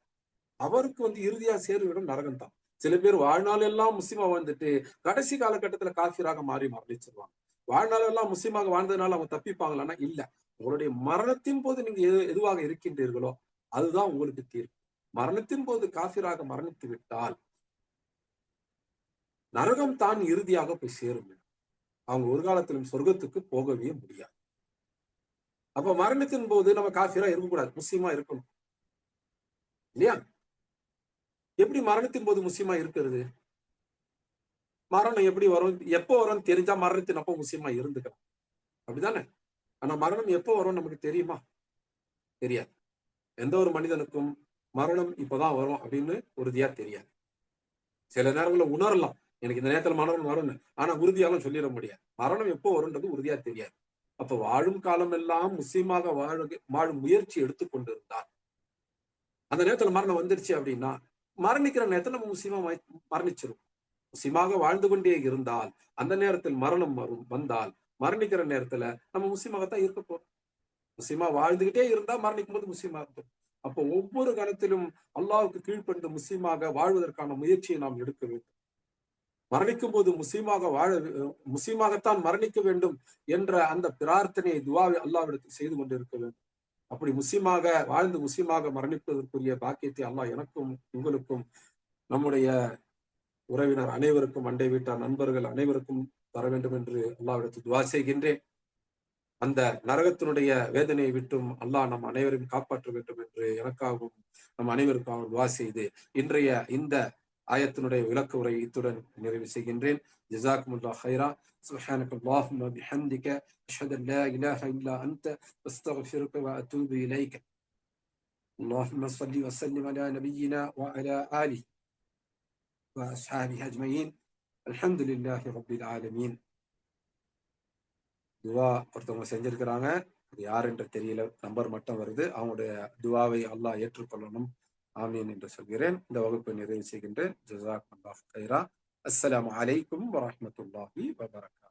அவருக்கு இறுதியா சேரும் இடம் நரகம் தான். சில பேர் வாழ்நாள் எல்லாம் முஸ்லீமா வாழ்ந்துட்டு கடைசி காலகட்டத்துல காஃபிராக மாறி மரணிச்சிருவாங்க. வாழ்நாள் எல்லாம் முஸ்லீமாக வாழ்ந்ததுனால அவங்க தப்பிப்பாங்களான்னா இல்ல. உங்களுடைய மரணத்தின் போது நீங்க எதுவாக இருக்கின்றீர்களோ அதுதான் உங்களுக்கு தீர்ப்பு. மரணத்தின் போது காஃபிராக மரணித்து விட்டால் நரகம் தான் இறுதியாக போய் சேரும். அவங்க ஒரு காலத்திலும் சொர்க்கத்துக்கு போகவே முடியாது. அப்ப மரணத்தின் போது நம்ம காஃபிரா இருக்கக்கூடாது, முஸ்லீமா இருக்கணும் இல்லையா? எப்படி மரணத்தின் போது முஸ்லீமா இருக்கிறது? மரணம் எப்படி வரும், எப்போ வரும்னு தெரிஞ்சா மரணத்தின் அப்போ முஸ்லீமா இருந்துக்கலாம், அப்படிதானே? ஆனா மரணம் எப்போ வரும் நமக்கு தெரியுமா? தெரியாது. எந்த ஒரு மனிதனுக்கும் மரணம் இப்பதான் வரும் அப்படின்னு உறுதியா தெரியாது. சில நேரங்களில் உணரலாம், எனக்கு இந்த நேரத்துல மரணம் வரும்னு, ஆனா உறுதியாலும் சொல்லிட முடியாது. மரணம் எப்போ வரும்ன்றது உறுதியா தெரியாது. அப்ப வாழும் காலம் எல்லாம் முஸ்லீமாக வாழும் முயற்சி எடுத்துக்கொண்டிருந்தார். அந்த நேரத்துல மரணம் வந்துருச்சு அப்படின்னா, மரணிக்கிற நேரத்துல நம்ம முஸ்லீமா மரணிச்சிரும். முஸ்லீமாக வாழ்ந்து கொண்டே இருந்தால், அந்த நேரத்தில் மரணம் வந்தால், மரணிக்கிற நேரத்துல நம்ம முஸ்லீமாகத்தான் இருக்க போறோம். முஸ்லீமா வாழ்ந்துகிட்டே இருந்தா மரணிக்கும் போது முஸ்லீமா இருக்கும். அப்போ ஒவ்வொரு காலத்திலும் அல்லாஹ்வுக்கு கீழ்ப்படிந்து முஸ்லீமாக வாழ்வதற்கான முயற்சியை நாம் எடுக்க வேண்டும். மரணிக்கும் போது முஸ்லீமாகத்தான் மரணிக்க வேண்டும் என்ற அந்த பிரார்த்தனையை துவாவை அல்லாஹ்விடத்தில் செய்து கொண்டிருக்க வேண்டும். அப்படி முஸ்லீமாக வாழ்ந்து முஸ்லீமாக மரணிப்பதற்குரிய பாக்கியத்தை அல்லாஹ் எனக்கும் உங்களுக்கும் நம்முடைய உறவினர் அனைவருக்கும், அண்டை வீட்டார் நண்பர்கள் அனைவருக்கும் தர வேண்டும் என்று அல்லாஹ்விடத்தில் துவா செய்கின்றேன். அந்த நரகத்தினுடைய வேதனையை விட்டும் அல்லாஹ் நம் அனைவரையும் காப்பாற்ற வேண்டும் என்று எனக்காகவும் நம் அனைவருக்காகவும் துவா செய்து இன்றைய இந்த ஆயத்தினுடைய விளக்க உரை இத்துடன் நிறைவு செய்கின்றேன். ஜஸாக்குமுல்லாஹ் ஹைரா. சுப்ஹானக அல்லாஹும்ம பிஹம்திக அஷ்ஹது அன் லா இலாஹ இல்லா அன்த அஸ்தக்ஃபிருக வ அத்தூபு இலைக. اللهم صل وسلم على نبينا وعلى آله وأصحابه أجمعين. الحمد لله رب العالمين. துவா ஒருத்தவங்க செஞ்சிருக்கிறாங்க, அது யார் என்று தெரியல, நம்பர் மட்டும் வருது. அவங்களுடைய துவாவை அல்லாஹ் ஏற்றுக்கொள்ளணும், ஆமீன் என்று சொல்கிறேன். இந்த வகுப்பை நிறைவு செய்கின்றேன். ஜஸாக்குமுல்லாஹ் கைரா. அஸ்ஸலாமு அலைக்கும் வரஹ்மத்துல்லாஹி வபரகாத்துஹு.